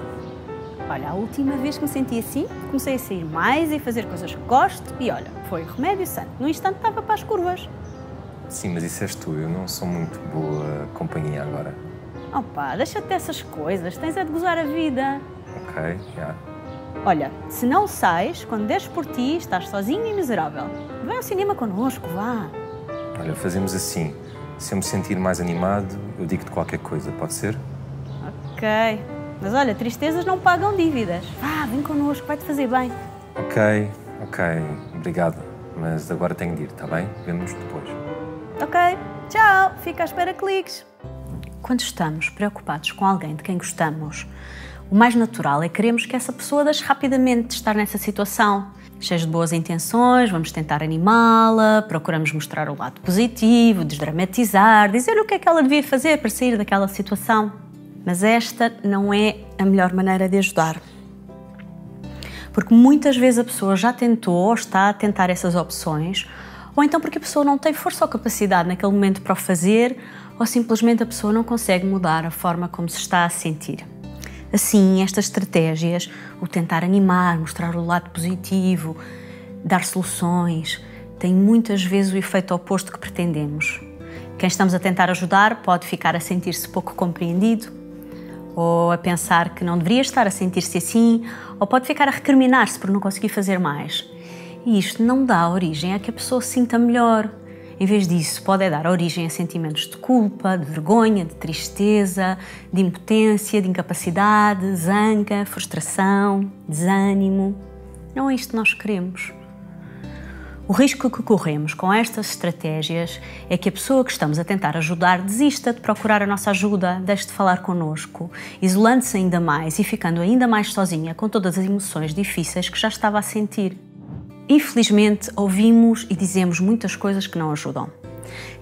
S1: Olha, a última vez que me senti assim, comecei a sair mais e fazer coisas que gosto e, olha, foi remédio santo. No instante estava para as curvas.
S19: Sim, mas isso és tu. Eu não sou muito boa companhia agora.
S1: Opa, deixa-te dessas coisas. Tens a de gozar a vida.
S19: Ok, já.
S1: Olha, se não sais, quando deres por ti, estás sozinho e miserável. Vem ao cinema connosco, vá.
S19: Olha, fazemos assim. Se eu me sentir mais animado, eu digo-te qualquer coisa, pode ser?
S1: Ok. Mas olha, tristezas não pagam dívidas. Vá, vem connosco, vai-te fazer bem.
S19: Ok. Obrigado. Mas agora tenho de ir, está bem? Vemo-nos depois.
S1: Ok. Tchau. Fica à espera que ligues. Quando estamos preocupados com alguém de quem gostamos, o mais natural é queremos que essa pessoa deixe rapidamente de estar nessa situação. Cheios de boas intenções, vamos tentar animá-la, procuramos mostrar o lado positivo, desdramatizar, dizer-lhe o que é que ela devia fazer para sair daquela situação. Mas esta não é a melhor maneira de ajudar. Porque muitas vezes a pessoa já tentou ou está a tentar essas opções, ou então porque a pessoa não tem força ou capacidade naquele momento para o fazer, ou simplesmente a pessoa não consegue mudar a forma como se está a sentir. Assim, estas estratégias, o tentar animar, mostrar o lado positivo, dar soluções, têm muitas vezes o efeito oposto que pretendemos. Quem estamos a tentar ajudar pode ficar a sentir-se pouco compreendido, ou a pensar que não deveria estar a sentir-se assim, ou pode ficar a recriminar-se por não conseguir fazer mais. E isto não dá origem a que a pessoa se sinta melhor. Em vez disso, pode dar origem a sentimentos de culpa, de vergonha, de tristeza, de impotência, de incapacidade, zanga, frustração, desânimo. Não é isto que nós queremos. O risco que corremos com estas estratégias é que a pessoa que estamos a tentar ajudar desista de procurar a nossa ajuda, deixe de falar connosco, isolando-se ainda mais e ficando ainda mais sozinha com todas as emoções difíceis que já estava a sentir. Infelizmente, ouvimos e dizemos muitas coisas que não ajudam.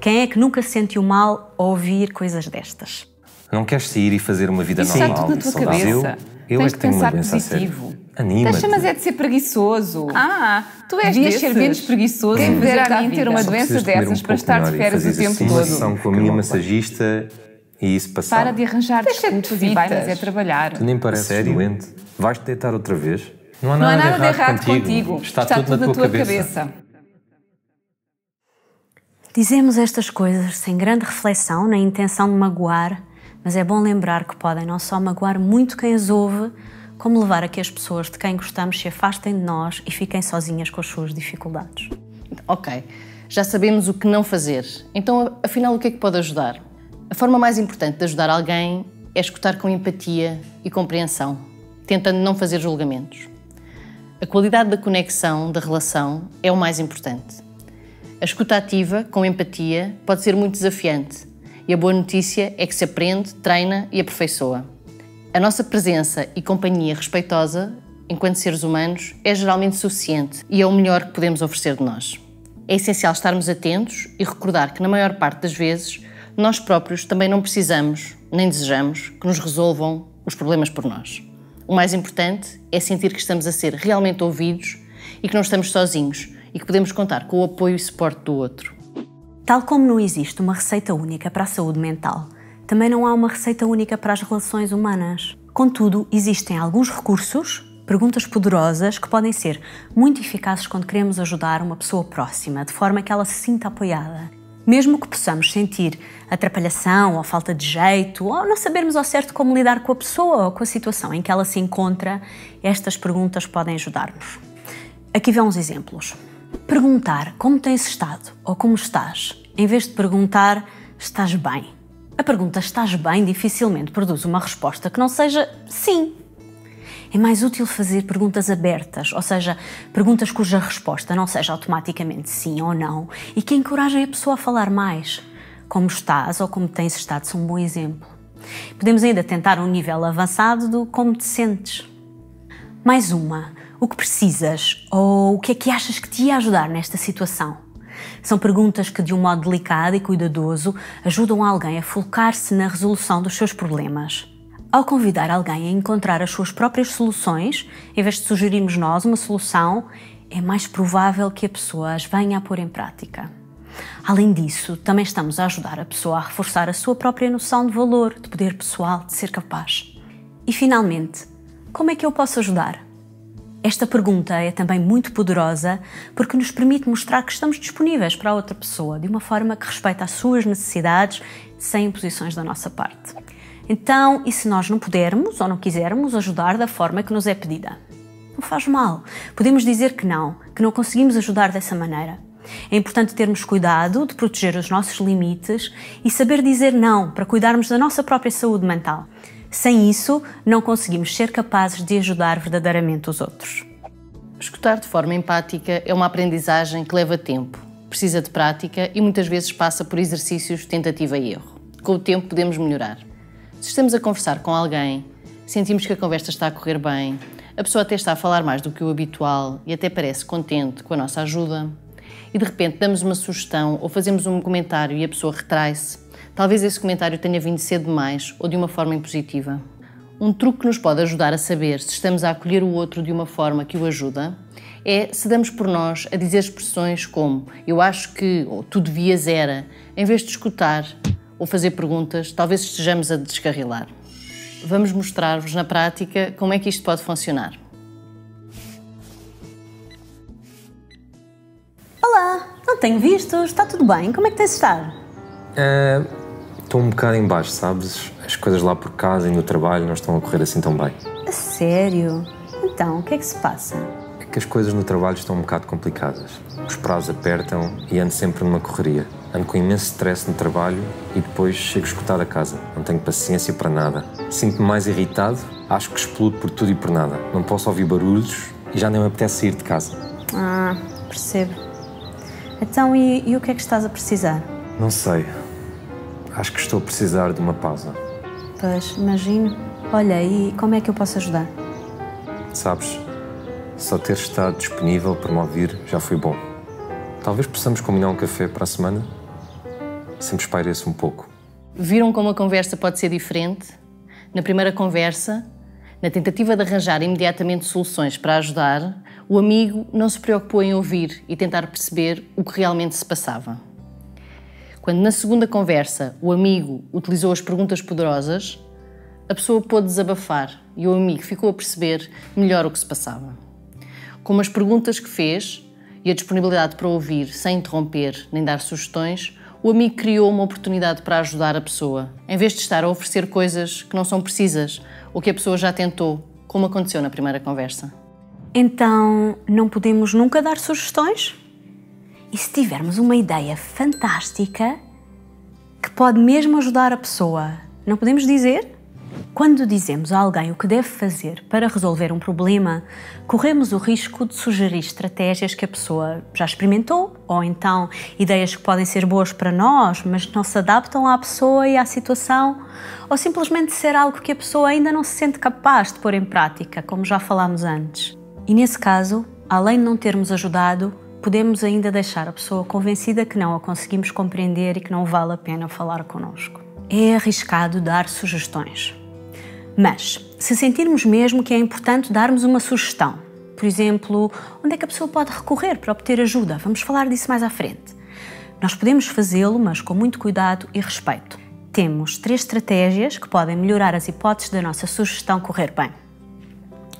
S1: Quem é que nunca se sentiu mal ao ouvir coisas destas?
S19: Não queres sair e fazer uma vida
S20: normal? Isso é tudo na tua cabeça.
S19: Eu
S20: Tens
S19: é que tenho
S20: pensar
S19: uma doença
S20: positivo.
S19: Anima-te.
S20: Deixa, mas é de ser preguiçoso.
S14: Tu és
S20: Devias ser menos preguiçoso.
S14: Quem me dera a mim
S20: ter uma doença dessas para estar de férias o tempo todo.
S19: Sessão com a minha massagista e isso passar.
S20: Para de arranjar desculpas e vai, mas é trabalhar.
S19: Tu nem pareces doente. Vais-te deitar outra vez?
S20: Não há nada de errado contigo. Está tudo na tua cabeça.
S1: Dizemos estas coisas sem grande reflexão, na intenção de magoar, mas é bom lembrar que podem não só magoar muito quem as ouve, como levar a que as pessoas de quem gostamos se afastem de nós e fiquem sozinhas com as suas dificuldades.
S2: Ok, já sabemos o que não fazer. Então, afinal, o que é que pode ajudar? A forma mais importante de ajudar alguém é escutar com empatia e compreensão, tentando não fazer julgamentos. A qualidade da conexão, da relação, é o mais importante. A escuta ativa, com empatia, pode ser muito desafiante e a boa notícia é que se aprende, treina e aperfeiçoa. A nossa presença e companhia respeitosa, enquanto seres humanos, é geralmente suficiente e é o melhor que podemos oferecer de nós. É essencial estarmos atentos e recordar que, na maior parte das vezes, nós próprios também não precisamos, nem desejamos, que nos resolvam os problemas por nós. O mais importante é sentir que estamos a ser realmente ouvidos e que não estamos sozinhos e que podemos contar com o apoio e suporte do outro.
S1: Tal como não existe uma receita única para a saúde mental, também não há uma receita única para as relações humanas. Contudo, existem alguns recursos, perguntas poderosas, que podem ser muito eficazes quando queremos ajudar uma pessoa próxima, de forma que ela se sinta apoiada. Mesmo que possamos sentir atrapalhação ou falta de jeito, ou não sabermos ao certo como lidar com a pessoa ou com a situação em que ela se encontra, estas perguntas podem ajudar-nos. Aqui vão uns exemplos. Perguntar como tens estado ou como estás, em vez de perguntar estás bem. A pergunta estás bem dificilmente produz uma resposta que não seja sim. É mais útil fazer perguntas abertas, ou seja, perguntas cuja resposta não seja automaticamente sim ou não e que encorajem a pessoa a falar mais. Como estás ou como tens estado são um bom exemplo. Podemos ainda tentar um nível avançado do como te sentes. Mais uma. O que precisas ou o que é que achas que te ia ajudar nesta situação? São perguntas que, de um modo delicado e cuidadoso, ajudam alguém a focar-se na resolução dos seus problemas. Ao convidar alguém a encontrar as suas próprias soluções, em vez de sugerirmos nós uma solução, é mais provável que a pessoa as venha a pôr em prática. Além disso, também estamos a ajudar a pessoa a reforçar a sua própria noção de valor, de poder pessoal, de ser capaz. E, finalmente, como é que eu posso ajudar? Esta pergunta é também muito poderosa porque nos permite mostrar que estamos disponíveis para a outra pessoa de uma forma que respeita as suas necessidades sem imposições da nossa parte. Então, e se nós não pudermos ou não quisermos ajudar da forma que nos é pedida? Não faz mal. Podemos dizer que não conseguimos ajudar dessa maneira. É importante termos cuidado de proteger os nossos limites e saber dizer não para cuidarmos da nossa própria saúde mental. Sem isso, não conseguimos ser capazes de ajudar verdadeiramente os outros.
S2: Escutar de forma empática é uma aprendizagem que leva tempo, precisa de prática e muitas vezes passa por exercícios de tentativa e erro. Com o tempo podemos melhorar. Se estamos a conversar com alguém, sentimos que a conversa está a correr bem, a pessoa até está a falar mais do que o habitual e até parece contente com a nossa ajuda, e de repente damos uma sugestão ou fazemos um comentário e a pessoa retrai-se, talvez esse comentário tenha vindo cedo demais ou de uma forma impositiva. Um truque que nos pode ajudar a saber se estamos a acolher o outro de uma forma que o ajuda é se damos por nós a dizer expressões como eu acho que ou tu devias era, em vez de escutar ou fazer perguntas, talvez estejamos a descarrilar. Vamos mostrar-vos na prática como é que isto pode funcionar.
S1: Olá, não tenho visto, está tudo bem? Como é que tens de estar?
S19: Estou um bocado em baixo, sabes? As coisas lá por casa e no trabalho não estão a correr assim tão bem.
S1: A sério? Então, o que é que se passa?
S19: É que as coisas no trabalho estão um bocado complicadas. Os prazos apertam e ando sempre numa correria. Ando com imenso stress no trabalho e depois chego esgotado a casa. Não tenho paciência para nada. Sinto-me mais irritado, acho que explodo por tudo e por nada. Não posso ouvir barulhos e já nem me apetece sair de casa.
S1: Percebo. Então, e o que é que estás a precisar?
S19: Não sei. Acho que estou a precisar de uma pausa.
S1: Pois, imagino. Olha, e como é que eu posso ajudar?
S19: Sabes, só ter estado disponível para me ouvir já foi bom. Talvez possamos combinar um café para a semana? Sempre espaireço um pouco.
S2: Viram como a conversa pode ser diferente? Na primeira conversa, na tentativa de arranjar imediatamente soluções para ajudar, o amigo não se preocupou em ouvir e tentar perceber o que realmente se passava. Quando na segunda conversa o amigo utilizou as perguntas poderosas, a pessoa pôde desabafar e o amigo ficou a perceber melhor o que se passava. Com as perguntas que fez e a disponibilidade para ouvir sem interromper nem dar sugestões, o amigo criou uma oportunidade para ajudar a pessoa, em vez de estar a oferecer coisas que não são precisas ou que a pessoa já tentou, como aconteceu na primeira conversa.
S1: Então, não podemos nunca dar sugestões? E se tivermos uma ideia fantástica que pode mesmo ajudar a pessoa, não podemos dizer? Quando dizemos a alguém o que deve fazer para resolver um problema, corremos o risco de sugerir estratégias que a pessoa já experimentou, ou então ideias que podem ser boas para nós, mas que não se adaptam à pessoa e à situação, ou simplesmente ser algo que a pessoa ainda não se sente capaz de pôr em prática, como já falámos antes. E nesse caso, além de não termos ajudado, podemos ainda deixar a pessoa convencida que não a conseguimos compreender e que não vale a pena falar connosco. É arriscado dar sugestões. Mas, se sentirmos mesmo que é importante darmos uma sugestão, por exemplo, onde é que a pessoa pode recorrer para obter ajuda? Vamos falar disso mais à frente. Nós podemos fazê-lo, mas com muito cuidado e respeito. Temos 3 estratégias que podem melhorar as hipóteses da nossa sugestão correr bem.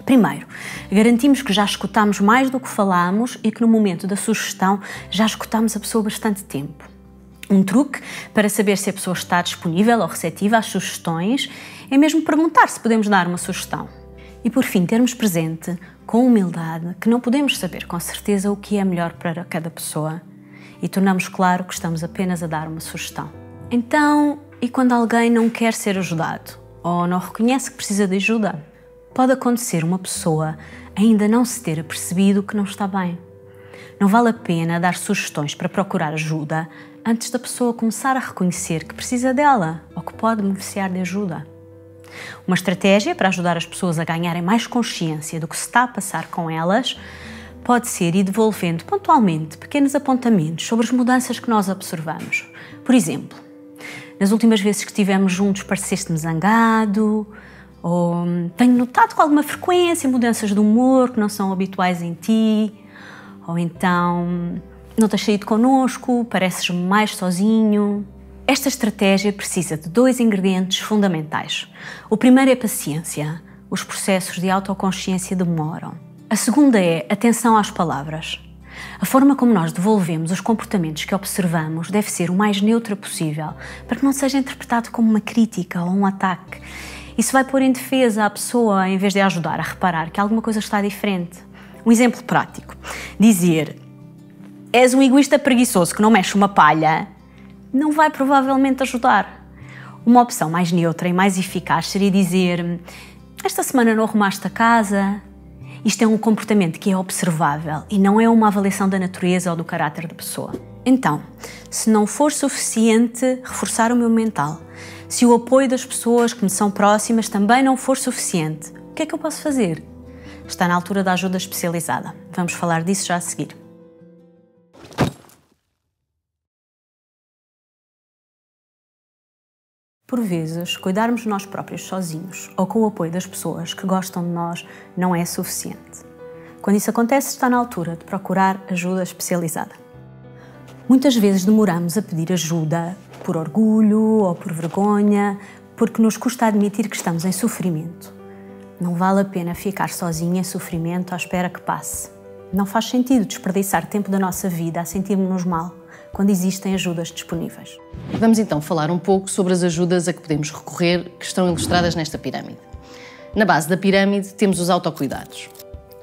S1: Primeiro, garantimos que já escutamos mais do que falámos e que no momento da sugestão já escutamos a pessoa bastante tempo. Um truque para saber se a pessoa está disponível ou receptiva às sugestões é mesmo perguntar se podemos dar uma sugestão. E por fim, termos presente, com humildade, que não podemos saber com certeza o que é melhor para cada pessoa e tornamos claro que estamos apenas a dar uma sugestão. Então, e quando alguém não quer ser ajudado ou não reconhece que precisa de ajuda? Pode acontecer uma pessoa ainda não se ter apercebido que não está bem. Não vale a pena dar sugestões para procurar ajuda antes da pessoa começar a reconhecer que precisa dela ou que pode beneficiar de ajuda. Uma estratégia para ajudar as pessoas a ganharem mais consciência do que se está a passar com elas pode ser ir devolvendo pontualmente pequenos apontamentos sobre as mudanças que nós observamos. Por exemplo, nas últimas vezes que estivemos juntos pareceste-me zangado, ou tenho notado com alguma frequência mudanças de humor que não são habituais em ti, ou então não tens saído connosco, pareces-me mais sozinho. Esta estratégia precisa de 2 ingredientes fundamentais. O primeiro é paciência. Os processos de autoconsciência demoram. A segunda é atenção às palavras. A forma como nós devolvemos os comportamentos que observamos deve ser o mais neutra possível, para que não seja interpretado como uma crítica ou um ataque. Isso vai pôr em defesa a pessoa, em vez de ajudar a reparar que alguma coisa está diferente. Um exemplo prático. Dizer, és um egoísta preguiçoso que não mexe uma palha, não vai provavelmente ajudar. Uma opção mais neutra e mais eficaz seria dizer, esta semana não arrumaste a casa. Isto é um comportamento que é observável e não é uma avaliação da natureza ou do caráter da pessoa. Então, se não for suficiente reforçar o meu mental, se o apoio das pessoas que me são próximas também não for suficiente, o que é que eu posso fazer? Está na altura da ajuda especializada. Vamos falar disso já a seguir. Por vezes, cuidarmos de nós próprios sozinhos ou com o apoio das pessoas que gostam de nós não é suficiente. Quando isso acontece, está na altura de procurar ajuda especializada. Muitas vezes demoramos a pedir ajuda por orgulho ou por vergonha, porque nos custa admitir que estamos em sofrimento. Não vale a pena ficar sozinho em sofrimento à espera que passe. Não faz sentido desperdiçar tempo da nossa vida a sentirmos-nos mal, quando existem ajudas disponíveis.
S2: Vamos então falar um pouco sobre as ajudas a que podemos recorrer, que estão ilustradas nesta pirâmide. Na base da pirâmide temos os autocuidados,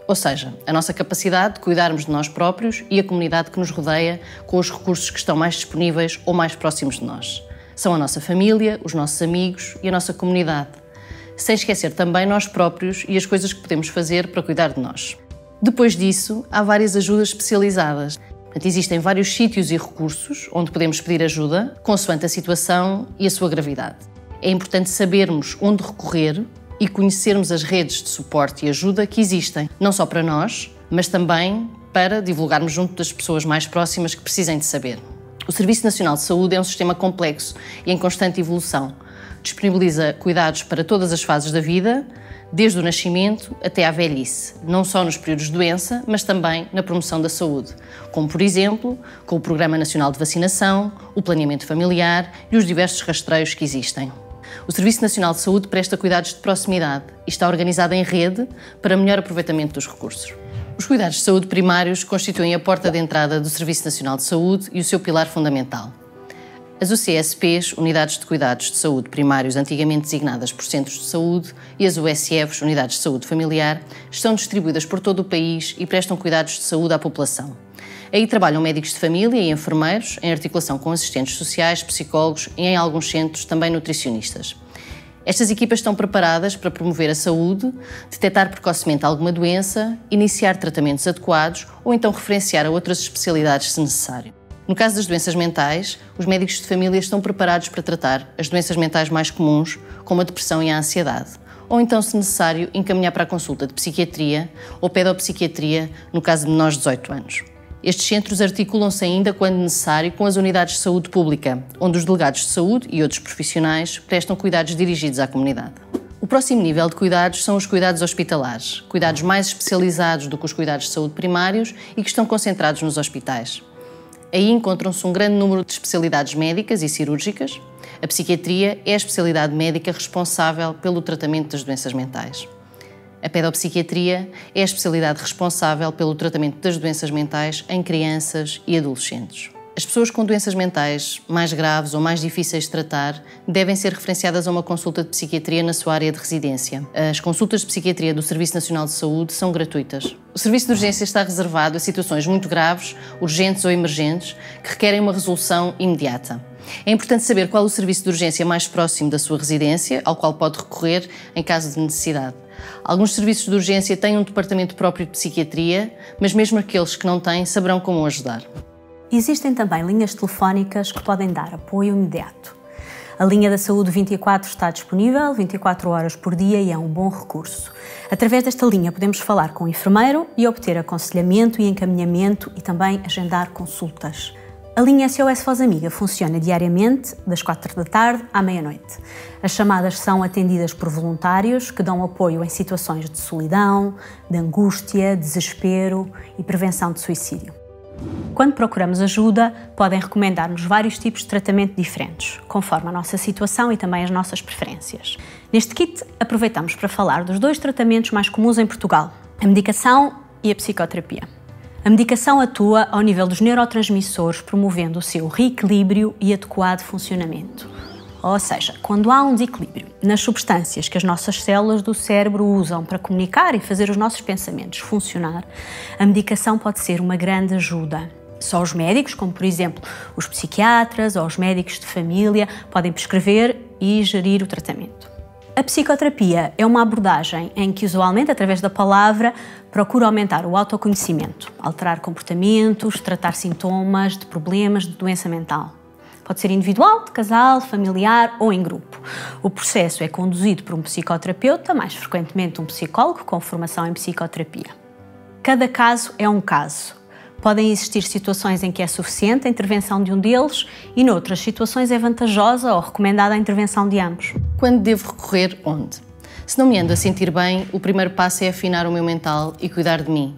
S2: ou seja, a nossa capacidade de cuidarmos de nós próprios e a comunidade que nos rodeia com os recursos que estão mais disponíveis ou mais próximos de nós. São a nossa família, os nossos amigos e a nossa comunidade, sem esquecer também nós próprios e as coisas que podemos fazer para cuidar de nós. Depois disso, há várias ajudas especializadas. Portanto, existem vários sítios e recursos onde podemos pedir ajuda, consoante a situação e a sua gravidade. É importante sabermos onde recorrer e conhecermos as redes de suporte e ajuda que existem, não só para nós, mas também para divulgarmos junto das pessoas mais próximas que precisem de saber. O Serviço Nacional de Saúde é um sistema complexo e em constante evolução. Disponibiliza cuidados para todas as fases da vida, desde o nascimento até à velhice, não só nos períodos de doença, mas também na promoção da saúde, como, por exemplo, com o Programa Nacional de Vacinação, o planeamento familiar e os diversos rastreios que existem. O Serviço Nacional de Saúde presta cuidados de proximidade e está organizado em rede para melhor aproveitamento dos recursos. Os cuidados de saúde primários constituem a porta de entrada do Serviço Nacional de Saúde e o seu pilar fundamental. As UCSPs, Unidades de Cuidados de Saúde Primários, antigamente designadas por Centros de Saúde, e as USFs, Unidades de Saúde Familiar, estão distribuídas por todo o país e prestam cuidados de saúde à população. Aí trabalham médicos de família e enfermeiros, em articulação com assistentes sociais, psicólogos e, em alguns centros, também nutricionistas. Estas equipas estão preparadas para promover a saúde, detectar precocemente alguma doença, iniciar tratamentos adequados ou então referenciar a outras especialidades se necessário. No caso das doenças mentais, os médicos de família estão preparados para tratar as doenças mentais mais comuns, como a depressão e a ansiedade, ou então, se necessário, encaminhar para a consulta de psiquiatria ou pedopsiquiatria, no caso de menores de 18 anos. Estes centros articulam-se ainda, quando necessário, com as unidades de saúde pública, onde os delegados de saúde e outros profissionais prestam cuidados dirigidos à comunidade. O próximo nível de cuidados são os cuidados hospitalares, cuidados mais especializados do que os cuidados de saúde primários e que estão concentrados nos hospitais. Aí encontram-se um grande número de especialidades médicas e cirúrgicas. A psiquiatria é a especialidade médica responsável pelo tratamento das doenças mentais. A pedopsiquiatria é a especialidade responsável pelo tratamento das doenças mentais em crianças e adolescentes. As pessoas com doenças mentais mais graves ou mais difíceis de tratar devem ser referenciadas a uma consulta de psiquiatria na sua área de residência. As consultas de psiquiatria do Serviço Nacional de Saúde são gratuitas. O serviço de urgência está reservado a situações muito graves, urgentes ou emergentes, que requerem uma resolução imediata. É importante saber qual o serviço de urgência mais próximo da sua residência, ao qual pode recorrer em caso de necessidade. Alguns serviços de urgência têm um departamento próprio de psiquiatria, mas mesmo aqueles que não têm saberão como ajudar.
S1: Existem também linhas telefónicas que podem dar apoio imediato. A linha da Saúde 24 está disponível 24 horas por dia e é um bom recurso. Através desta linha podemos falar com o enfermeiro e obter aconselhamento e encaminhamento e também agendar consultas. A linha SOS Voz Amiga funciona diariamente, das 4 da tarde à meia-noite. As chamadas são atendidas por voluntários que dão apoio em situações de solidão, de angústia, desespero e prevenção de suicídio. Quando procuramos ajuda, podem recomendar-nos vários tipos de tratamento diferentes, conforme a nossa situação e também as nossas preferências. Neste kit, aproveitamos para falar dos 2 tratamentos mais comuns em Portugal, a medicação e a psicoterapia. A medicação atua ao nível dos neurotransmissores, promovendo o seu reequilíbrio e adequado funcionamento. Ou seja, quando há um desequilíbrio nas substâncias que as nossas células do cérebro usam para comunicar e fazer os nossos pensamentos funcionar, a medicação pode ser uma grande ajuda. Só os médicos, como por exemplo os psiquiatras ou os médicos de família, podem prescrever e gerir o tratamento. A psicoterapia é uma abordagem em que, usualmente, através da palavra, procura aumentar o autoconhecimento, alterar comportamentos, tratar sintomas de problemas de doença mental. Pode ser individual, de casal, familiar ou em grupo. O processo é conduzido por um psicoterapeuta, mais frequentemente um psicólogo com formação em psicoterapia. Cada caso é um caso. Podem existir situações em que é suficiente a intervenção de um deles e, noutras situações, é vantajosa ou recomendada a intervenção de ambos.
S2: Quando devo recorrer, onde? Se não me ando a sentir bem, o primeiro passo é afinar o meu mental e cuidar de mim.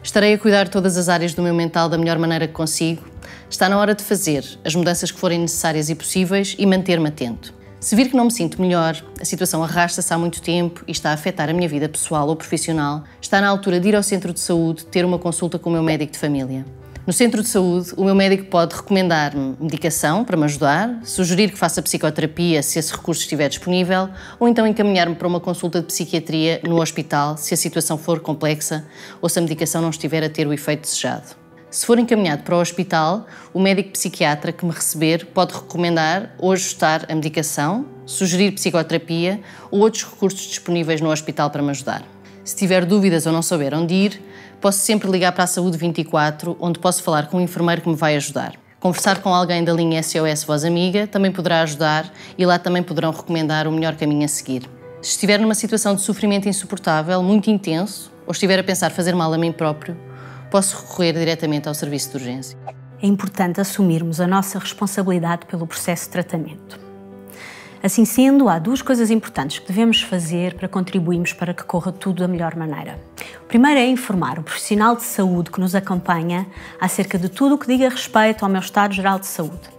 S2: Estarei a cuidar de todas as áreas do meu mental da melhor maneira que consigo. Está na hora de fazer as mudanças que forem necessárias e possíveis e manter-me atento. Se vir que não me sinto melhor, a situação arrasta-se há muito tempo e está a afetar a minha vida pessoal ou profissional, está na altura de ir ao centro de saúde ter uma consulta com o meu médico de família. No centro de saúde, o meu médico pode recomendar-me medicação para me ajudar, sugerir que faça psicoterapia se esse recurso estiver disponível ou então encaminhar-me para uma consulta de psiquiatria no hospital se a situação for complexa ou se a medicação não estiver a ter o efeito desejado. Se for encaminhado para o hospital, o médico psiquiatra que me receber pode recomendar ou ajustar a medicação, sugerir psicoterapia ou outros recursos disponíveis no hospital para me ajudar. Se tiver dúvidas ou não souber onde ir, posso sempre ligar para a Saúde 24, onde posso falar com um enfermeiro que me vai ajudar. Conversar com alguém da linha SOS Voz Amiga também poderá ajudar e lá também poderão recomendar o melhor caminho a seguir. Se estiver numa situação de sofrimento insuportável, muito intenso, ou estiver a pensar fazer mal a mim próprio, posso recorrer diretamente ao serviço de urgência.
S1: É importante assumirmos a nossa responsabilidade pelo processo de tratamento. Assim sendo, há 2 coisas importantes que devemos fazer para contribuirmos para que corra tudo da melhor maneira. O primeiro é informar o profissional de saúde que nos acompanha acerca de tudo o que diga respeito ao meu estado geral de saúde.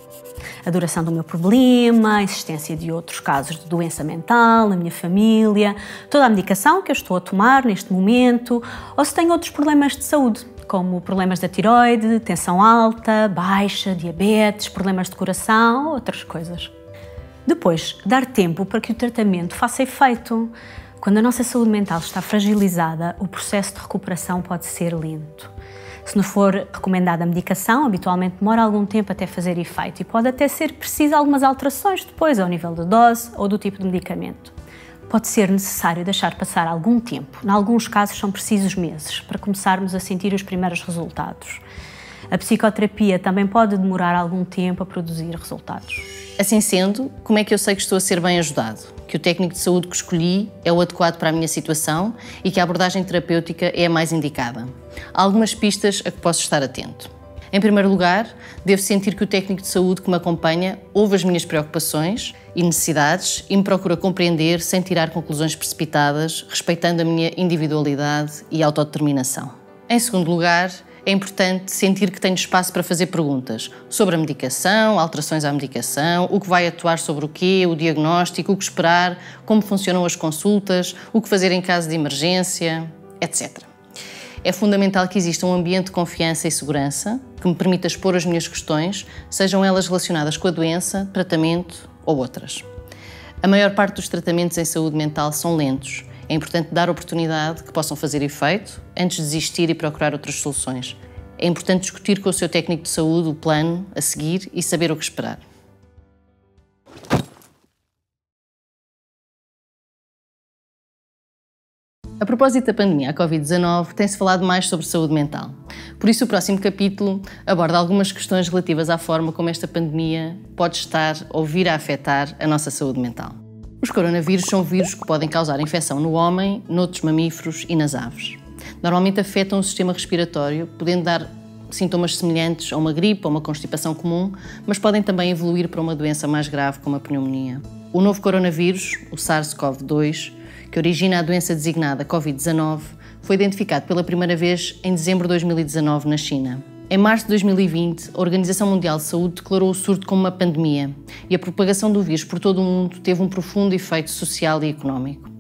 S1: A duração do meu problema, a existência de outros casos de doença mental na minha família, toda a medicação que eu estou a tomar neste momento, ou se tenho outros problemas de saúde, como problemas da tiroide, tensão alta, baixa, diabetes, problemas de coração, outras coisas. Depois, dar tempo para que o tratamento faça efeito. Quando a nossa saúde mental está fragilizada, o processo de recuperação pode ser lento. Se não for recomendada a medicação, habitualmente demora algum tempo até fazer efeito e pode até ser preciso algumas alterações depois ao nível da dose ou do tipo de medicamento. Pode ser necessário deixar passar algum tempo, em alguns casos são precisos meses, para começarmos a sentir os primeiros resultados. A psicoterapia também pode demorar algum tempo a produzir resultados.
S2: Assim sendo, como é que eu sei que estou a ser bem ajudado? Que o técnico de saúde que escolhi é o adequado para a minha situação e que a abordagem terapêutica é a mais indicada? Há algumas pistas a que posso estar atento. Em primeiro lugar, devo sentir que o técnico de saúde que me acompanha ouve as minhas preocupações e necessidades e me procura compreender sem tirar conclusões precipitadas, respeitando a minha individualidade e autodeterminação. Em segundo lugar, é importante sentir que tenho espaço para fazer perguntas sobre a medicação, alterações à medicação, o que vai atuar sobre o quê, o diagnóstico, o que esperar, como funcionam as consultas, o que fazer em caso de emergência, etc. É fundamental que exista um ambiente de confiança e segurança que me permita expor as minhas questões, sejam elas relacionadas com a doença, tratamento ou outras. A maior parte dos tratamentos em saúde mental são lentos. É importante dar oportunidade que possam fazer efeito antes de desistir e procurar outras soluções. É importante discutir com o seu técnico de saúde o plano a seguir e saber o que esperar. A propósito da pandemia à Covid-19, tem-se falado mais sobre saúde mental. Por isso, o próximo capítulo aborda algumas questões relativas à forma como esta pandemia pode estar ou vir a afetar a nossa saúde mental. Os coronavírus são vírus que podem causar infecção no homem, noutros mamíferos e nas aves. Normalmente afetam o sistema respiratório, podendo dar sintomas semelhantes a uma gripe ou uma constipação comum, mas podem também evoluir para uma doença mais grave como a pneumonia. O novo coronavírus, o SARS-CoV-2, que origina a doença designada Covid-19, foi identificado pela primeira vez em dezembro de 2019 na China. Em março de 2020, a Organização Mundial de Saúde declarou o surto como uma pandemia e a propagação do vírus por todo o mundo teve um profundo efeito social e económico.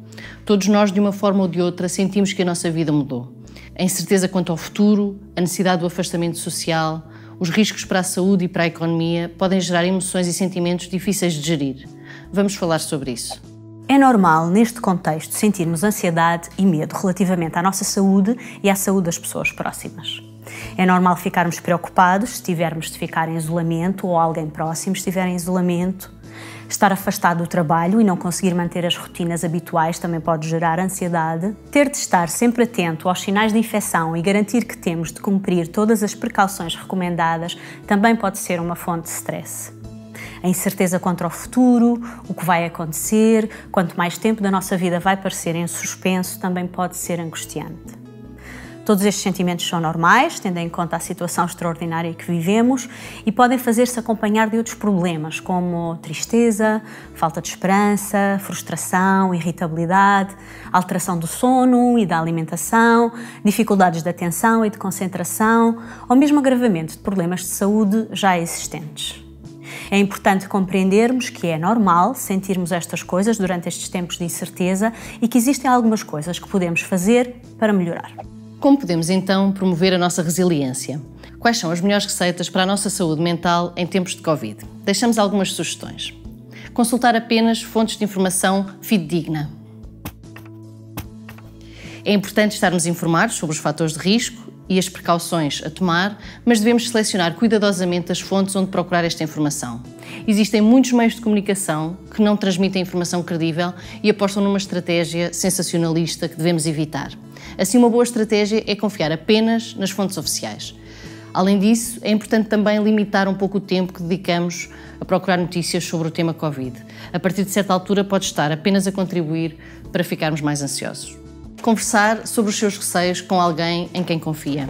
S2: Todos nós, de uma forma ou de outra, sentimos que a nossa vida mudou. A incerteza quanto ao futuro, a necessidade do afastamento social, os riscos para a saúde e para a economia podem gerar emoções e sentimentos difíceis de gerir. Vamos falar sobre isso.
S1: É normal, neste contexto, sentirmos ansiedade e medo relativamente à nossa saúde e à saúde das pessoas próximas. É normal ficarmos preocupados se tivermos de ficar em isolamento ou alguém próximo estiver em isolamento. Estar afastado do trabalho e não conseguir manter as rotinas habituais também pode gerar ansiedade. Ter de estar sempre atento aos sinais de infecção e garantir que temos de cumprir todas as precauções recomendadas também pode ser uma fonte de stress. A incerteza quanto ao futuro, o que vai acontecer, quanto mais tempo da nossa vida vai parecer em suspenso, também pode ser angustiante. Todos estes sentimentos são normais, tendo em conta a situação extraordinária que vivemos e podem fazer-se acompanhar de outros problemas, como tristeza, falta de esperança, frustração, irritabilidade, alteração do sono e da alimentação, dificuldades de atenção e de concentração, ou mesmo agravamento de problemas de saúde já existentes. É importante compreendermos que é normal sentirmos estas coisas durante estes tempos de incerteza e que existem algumas coisas que podemos fazer para melhorar.
S2: Como podemos então promover a nossa resiliência? Quais são as melhores receitas para a nossa saúde mental em tempos de Covid? Deixamos algumas sugestões. Consultar apenas fontes de informação fidedigna. É importante estarmos informados sobre os fatores de risco e as precauções a tomar, mas devemos selecionar cuidadosamente as fontes onde procurar esta informação. Existem muitos meios de comunicação que não transmitem informação credível e apostam numa estratégia sensacionalista que devemos evitar. Assim, uma boa estratégia é confiar apenas nas fontes oficiais. Além disso, é importante também limitar um pouco o tempo que dedicamos a procurar notícias sobre o tema Covid. A partir de certa altura pode estar apenas a contribuir para ficarmos mais ansiosos. Conversar sobre os seus receios com alguém em quem confia.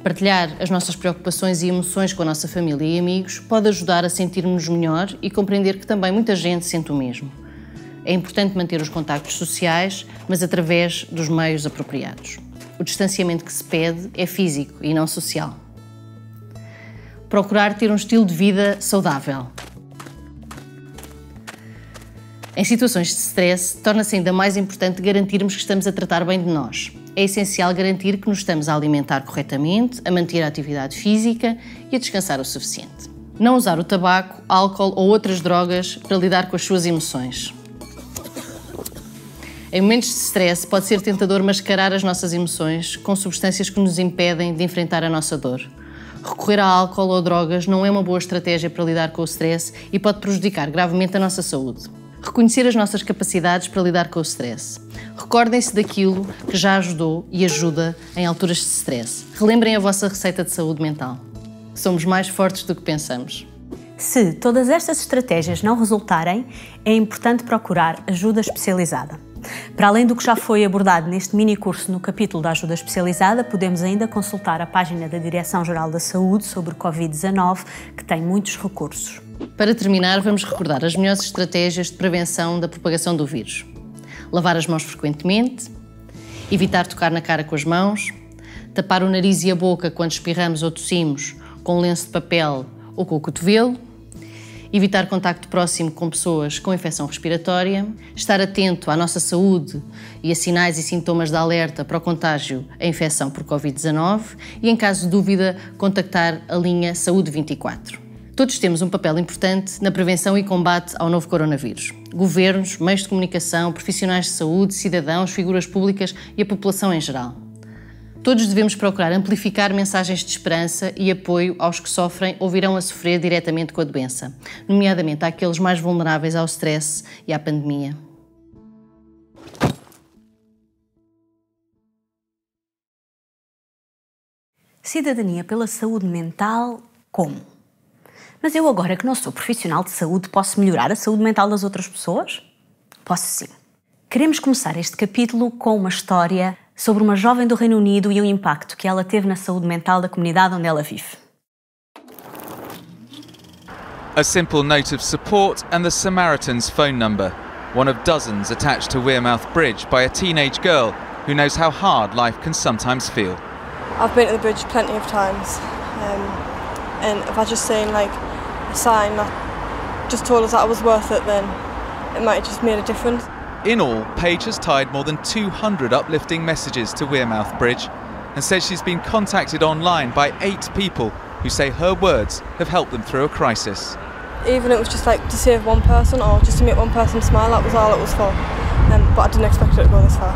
S2: Partilhar as nossas preocupações e emoções com a nossa família e amigos pode ajudar a sentir-nos melhor e compreender que também muita gente sente o mesmo. É importante manter os contactos sociais, mas através dos meios apropriados. O distanciamento que se pede é físico e não social. Procurar ter um estilo de vida saudável. Em situações de stress, torna-se ainda mais importante garantirmos que estamos a tratar bem de nós. É essencial garantir que nos estamos a alimentar corretamente, a manter a atividade física e a descansar o suficiente. Não usar o tabaco, álcool ou outras drogas para lidar com as suas emoções. Em momentos de stress, pode ser tentador mascarar as nossas emoções com substâncias que nos impedem de enfrentar a nossa dor. Recorrer a álcool ou drogas não é uma boa estratégia para lidar com o stress e pode prejudicar gravemente a nossa saúde. Reconhecer as nossas capacidades para lidar com o stress. Recordem-se daquilo que já ajudou e ajuda em alturas de stress. Relembrem a vossa receita de saúde mental. Somos mais fortes do que pensamos.
S1: Se todas estas estratégias não resultarem, é importante procurar ajuda especializada. Para além do que já foi abordado neste mini-curso no capítulo da ajuda especializada, podemos ainda consultar a página da Direção-Geral da Saúde sobre Covid-19, que tem muitos recursos.
S2: Para terminar, vamos recordar as melhores estratégias de prevenção da propagação do vírus. Lavar as mãos frequentemente, evitar tocar na cara com as mãos, tapar o nariz e a boca quando espirramos ou tossimos com um lenço de papel ou com o cotovelo, evitar contacto próximo com pessoas com infecção respiratória, estar atento à nossa saúde e a sinais e sintomas de alerta para o contágio à infecção por Covid-19 e, em caso de dúvida, contactar a linha Saúde 24. Todos temos um papel importante na prevenção e combate ao novo coronavírus. Governos, meios de comunicação, profissionais de saúde, cidadãos, figuras públicas e a população em geral. Todos devemos procurar amplificar mensagens de esperança e apoio aos que sofrem ou virão a sofrer diretamente com a doença, nomeadamente àqueles mais vulneráveis ao stress e à pandemia.
S1: Cidadania pela saúde mental, como? Mas eu agora que não sou profissional de saúde, posso melhorar a saúde mental das outras pessoas? Posso sim. Queremos começar este capítulo com uma história sobre uma jovem do Reino Unido e o impacto que ela teve na saúde mental da comunidade onde ela vive.
S21: A simple note of support and the Samaritan's phone number, one of dozens attached to Wearmouth Bridge by a teenage girl who knows how hard life can sometimes feel.
S22: I've been to the bridge plenty of times, and if I just seen like a sign that just told us that I was worth it, then it might have just made a difference.
S21: In all, Paige has tied more than 200 uplifting messages to Wearmouth Bridge and says she's been contacted online by 8 people who say her words have helped them through a crisis.
S22: Even if it was just like to save one person or just to make one person smile, that was all it was for. But I didn't expect it to go this far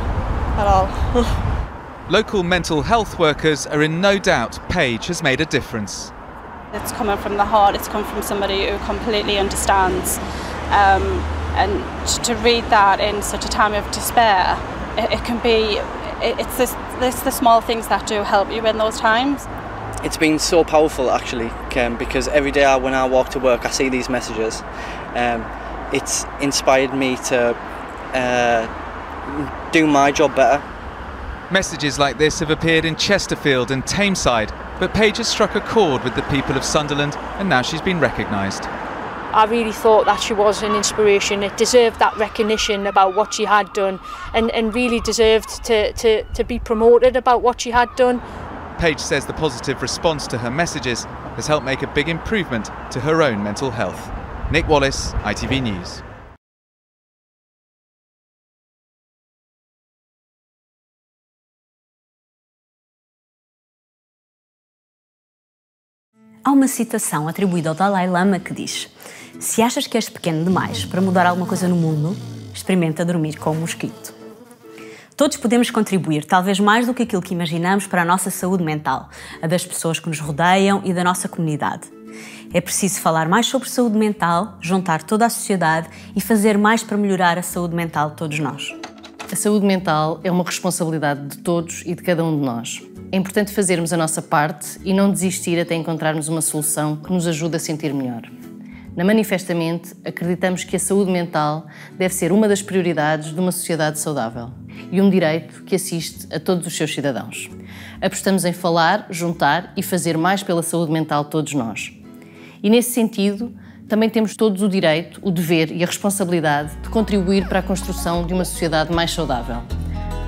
S22: at all.
S21: Local mental health workers are in no doubt Paige has made a difference.
S23: It's coming from the heart, it's come from somebody who completely understands. And to read that in such a time of despair, it can be, it's the small things that do help you in those times.
S9: It's been so powerful actually, because every day when I walk to work I see these messages. It's inspired me to do my job better.
S21: Messages like this have appeared in Chesterfield and Tameside, but Paige has struck a chord with the people of Sunderland and now she's been recognised.
S24: I really thought that she was an inspiration. It deserved that recognition about what she had done and really deserved to be promoted about what she had done.
S21: Paige says the positive response to her messages has helped make a big improvement to her own mental health. Nick Wallace, ITV News.
S1: Há uma citação atribuída ao Dalai Lama que diz: "Se achas que és pequeno demais para mudar alguma coisa no mundo, experimenta dormir com um mosquito." Todos podemos contribuir, talvez mais do que aquilo que imaginamos, para a nossa saúde mental, a das pessoas que nos rodeiam e da nossa comunidade. É preciso falar mais sobre saúde mental, juntar toda a sociedade e fazer mais para melhorar a saúde mental de todos nós.
S2: A saúde mental é uma responsabilidade de todos e de cada um de nós. É importante fazermos a nossa parte e não desistir até encontrarmos uma solução que nos ajude a sentir melhor. Na Manifestamente, acreditamos que a saúde mental deve ser uma das prioridades de uma sociedade saudável e um direito que assiste a todos os seus cidadãos. Apostamos em falar, juntar e fazer mais pela saúde mental de todos nós. E nesse sentido, também temos todos o direito, o dever e a responsabilidade de contribuir para a construção de uma sociedade mais saudável.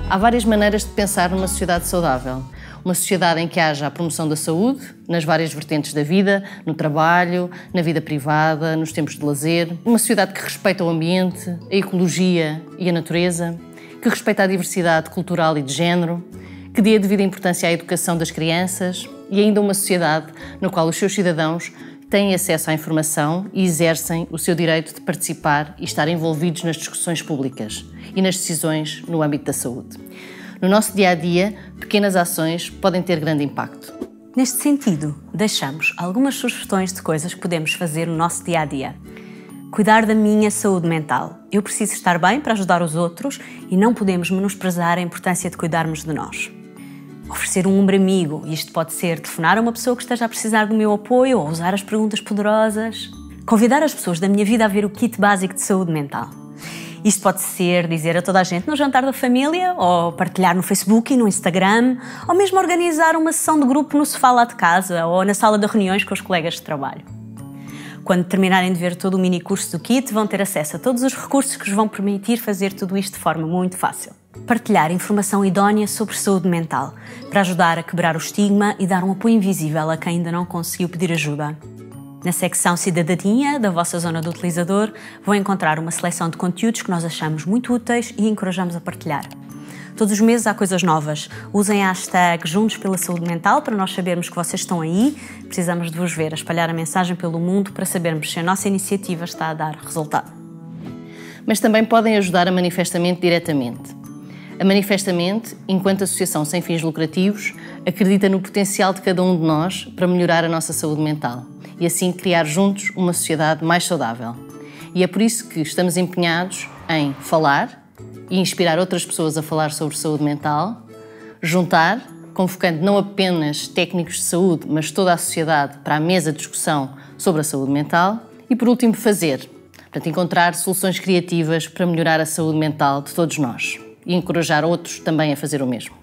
S2: Há várias maneiras de pensar numa sociedade saudável. Uma sociedade em que haja a promoção da saúde, nas várias vertentes da vida, no trabalho, na vida privada, nos tempos de lazer. Uma sociedade que respeita o ambiente, a ecologia e a natureza, que respeita a diversidade cultural e de género, que dê a devida importância à educação das crianças e ainda uma sociedade na qual os seus cidadãos têm acesso à informação e exercem o seu direito de participar e estar envolvidos nas discussões públicas e nas decisões no âmbito da saúde. No nosso dia-a-dia, pequenas ações podem ter grande impacto.
S1: Neste sentido, deixamos algumas sugestões de coisas que podemos fazer no nosso dia-a-dia. Cuidar da minha saúde mental. Eu preciso estar bem para ajudar os outros e não podemos menosprezar a importância de cuidarmos de nós. Oferecer um ombro amigo, e isto pode ser telefonar a uma pessoa que esteja a precisar do meu apoio ou usar as perguntas poderosas. Convidar as pessoas da minha vida a ver o kit básico de saúde mental. Isto pode ser dizer a toda a gente no jantar da família, ou partilhar no Facebook e no Instagram, ou mesmo organizar uma sessão de grupo no sofá lá de casa ou na sala de reuniões com os colegas de trabalho. Quando terminarem de ver todo o mini curso do kit, vão ter acesso a todos os recursos que vos vão permitir fazer tudo isto de forma muito fácil. Partilhar informação idónea sobre saúde mental, para ajudar a quebrar o estigma e dar um apoio invisível a quem ainda não conseguiu pedir ajuda. Na secção Cidadania da vossa zona do utilizador, vão encontrar uma seleção de conteúdos que nós achamos muito úteis e encorajamos a partilhar. Todos os meses há coisas novas. Usem a hashtag Juntos pela Saúde Mental para nós sabermos que vocês estão aí. Precisamos de vos ver a espalhar a mensagem pelo mundo para sabermos se a nossa iniciativa está a dar resultado.
S2: Mas também podem ajudar a Manifestamente diretamente. A Manifestamente, enquanto associação sem fins lucrativos, acredita no potencial de cada um de nós para melhorar a nossa saúde mental e assim criar juntos uma sociedade mais saudável. E é por isso que estamos empenhados em falar e inspirar outras pessoas a falar sobre saúde mental, juntar, convocando não apenas técnicos de saúde, mas toda a sociedade para a mesa de discussão sobre a saúde mental. E, por último, fazer. Portanto, encontrar soluções criativas para melhorar a saúde mental de todos nós e encorajar outros também a fazer o mesmo.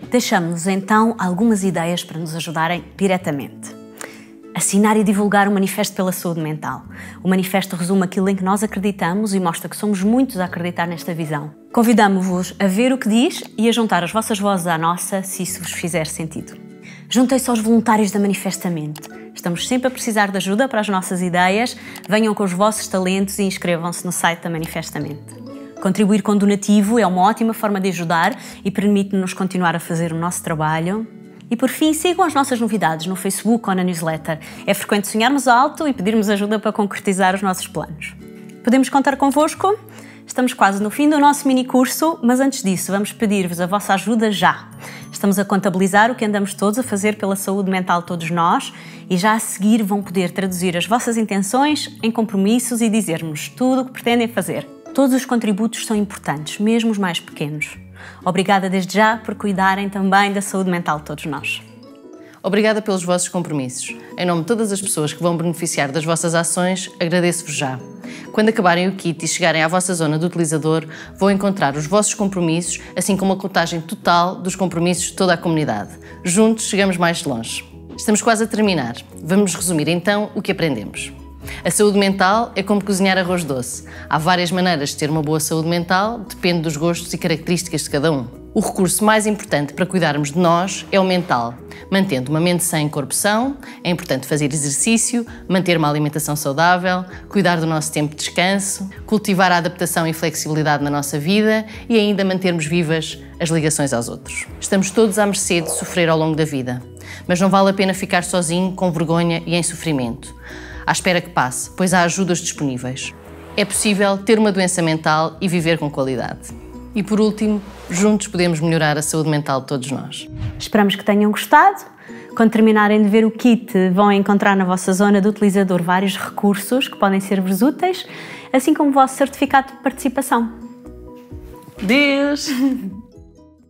S1: Deixamos-nos então algumas ideias para nos ajudarem diretamente. Assinar e divulgar o Manifesto pela Saúde Mental. O manifesto resume aquilo em que nós acreditamos e mostra que somos muitos a acreditar nesta visão. Convidamos-vos a ver o que diz e a juntar as vossas vozes à nossa, se isso vos fizer sentido. Juntem-se aos voluntários da Manifestamente. Estamos sempre a precisar de ajuda para as nossas ideias. Venham com os vossos talentos e inscrevam-se no site da Manifestamente. Contribuir com donativo é uma ótima forma de ajudar e permite-nos continuar a fazer o nosso trabalho. E por fim, sigam as nossas novidades no Facebook ou na newsletter. É frequente sonharmos alto e pedirmos ajuda para concretizar os nossos planos. Podemos contar convosco? Estamos quase no fim do nosso mini-curso, mas antes disso vamos pedir-vos a vossa ajuda já. Estamos a contabilizar o que andamos todos a fazer pela saúde mental todos nós e já a seguir vão poder traduzir as vossas intenções em compromissos e dizer-nos tudo o que pretendem fazer. Todos os contributos são importantes, mesmo os mais pequenos. Obrigada desde já por cuidarem também da saúde mental de todos nós.
S2: Obrigada pelos vossos compromissos. Em nome de todas as pessoas que vão beneficiar das vossas ações, agradeço-vos já. Quando acabarem o kit e chegarem à vossa zona do utilizador, vão encontrar os vossos compromissos, assim como a contagem total dos compromissos de toda a comunidade. Juntos chegamos mais longe. Estamos quase a terminar. Vamos resumir então o que aprendemos. A saúde mental é como cozinhar arroz doce. Há várias maneiras de ter uma boa saúde mental, depende dos gostos e características de cada um. O recurso mais importante para cuidarmos de nós é o mental. Mantendo uma mente sã em corpo são, é importante fazer exercício, manter uma alimentação saudável, cuidar do nosso tempo de descanso, cultivar a adaptação e flexibilidade na nossa vida e ainda mantermos vivas as ligações aos outros. Estamos todos à mercê de sofrer ao longo da vida, mas não vale a pena ficar sozinho, com vergonha e em sofrimento. À espera que passe, pois há ajudas disponíveis. É possível ter uma doença mental e viver com qualidade. E por último, juntos podemos melhorar a saúde mental de todos nós.
S1: Esperamos que tenham gostado. Quando terminarem de ver o kit, vão encontrar na vossa zona do utilizador vários recursos que podem ser-vos úteis, assim como o vosso certificado de participação.
S2: Deus!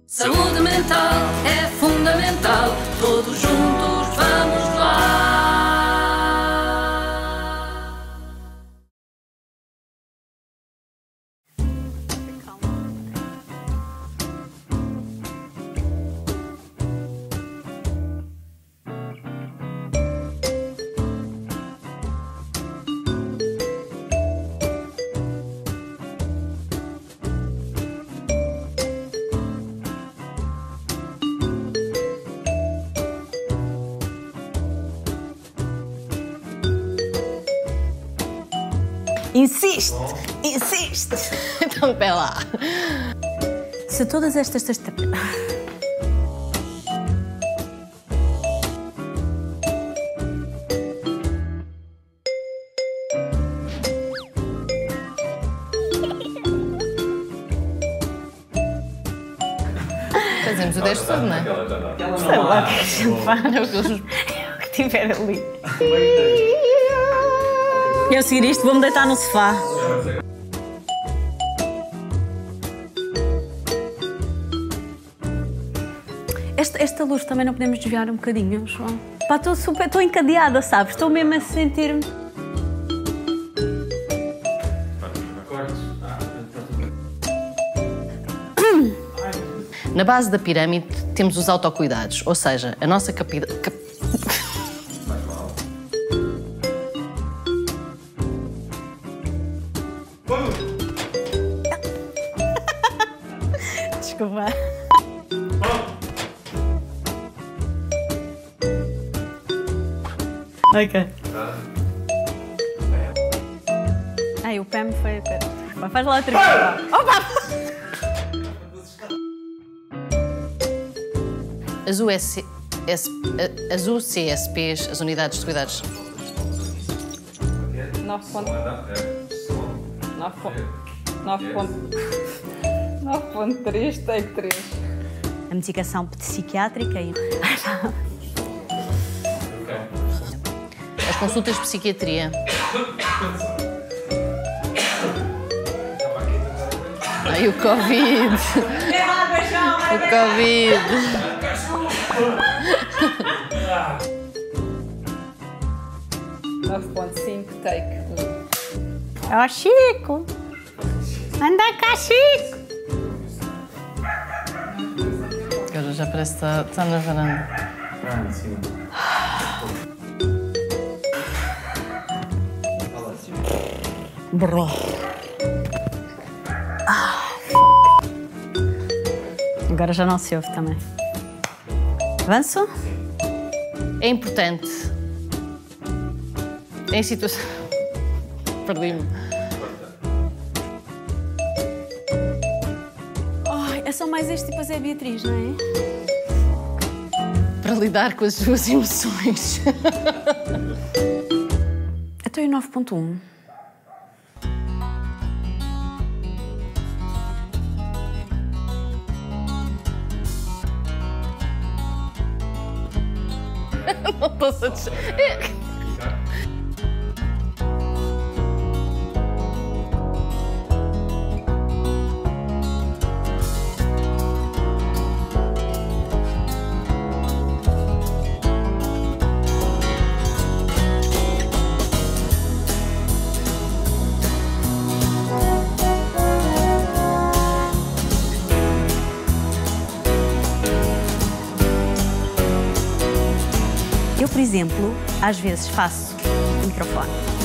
S3: Saúde mental é fundamental, todos juntos vamos lá.
S1: Insiste! Insiste!
S2: Então, pé lá.
S1: Se todas estas...
S2: Fazemos o 10 todo, não é?
S1: Sei lá o que a gente faz. É o que tiver ali. E a seguir isto vou-me deitar no sofá. Esta luz também não podemos desviar um bocadinho, João? Pá, estou encadeada, sabes? Estou mesmo a sentir-me...
S2: Na base da pirâmide temos os autocuidados, ou seja, a nossa
S1: Desculpa. Ok. Ai, o pé me foi... Faz lá outra vez. Opa!
S2: As UCSPs, as Unidades de Cuidados...
S22: 9.3, take 3.
S1: A medicação psiquiátrica e...
S2: As consultas de psiquiatria. Ai, o Covid! O Covid!
S20: take.
S1: Ó, Chico! Anda cá, Chico!
S2: Agora já parece que está na varanda.
S19: Sim.
S1: Bro. Agora já não se ouve também. Avanço?
S2: É importante. Em situação... Perdi-me.
S1: Oh, é só mais este e depois é a Beatriz, não é?
S2: Para lidar com as suas emoções.
S1: Até o 9.1.
S2: Não posso deixar.
S1: Eu, por exemplo, às vezes faço o microfone.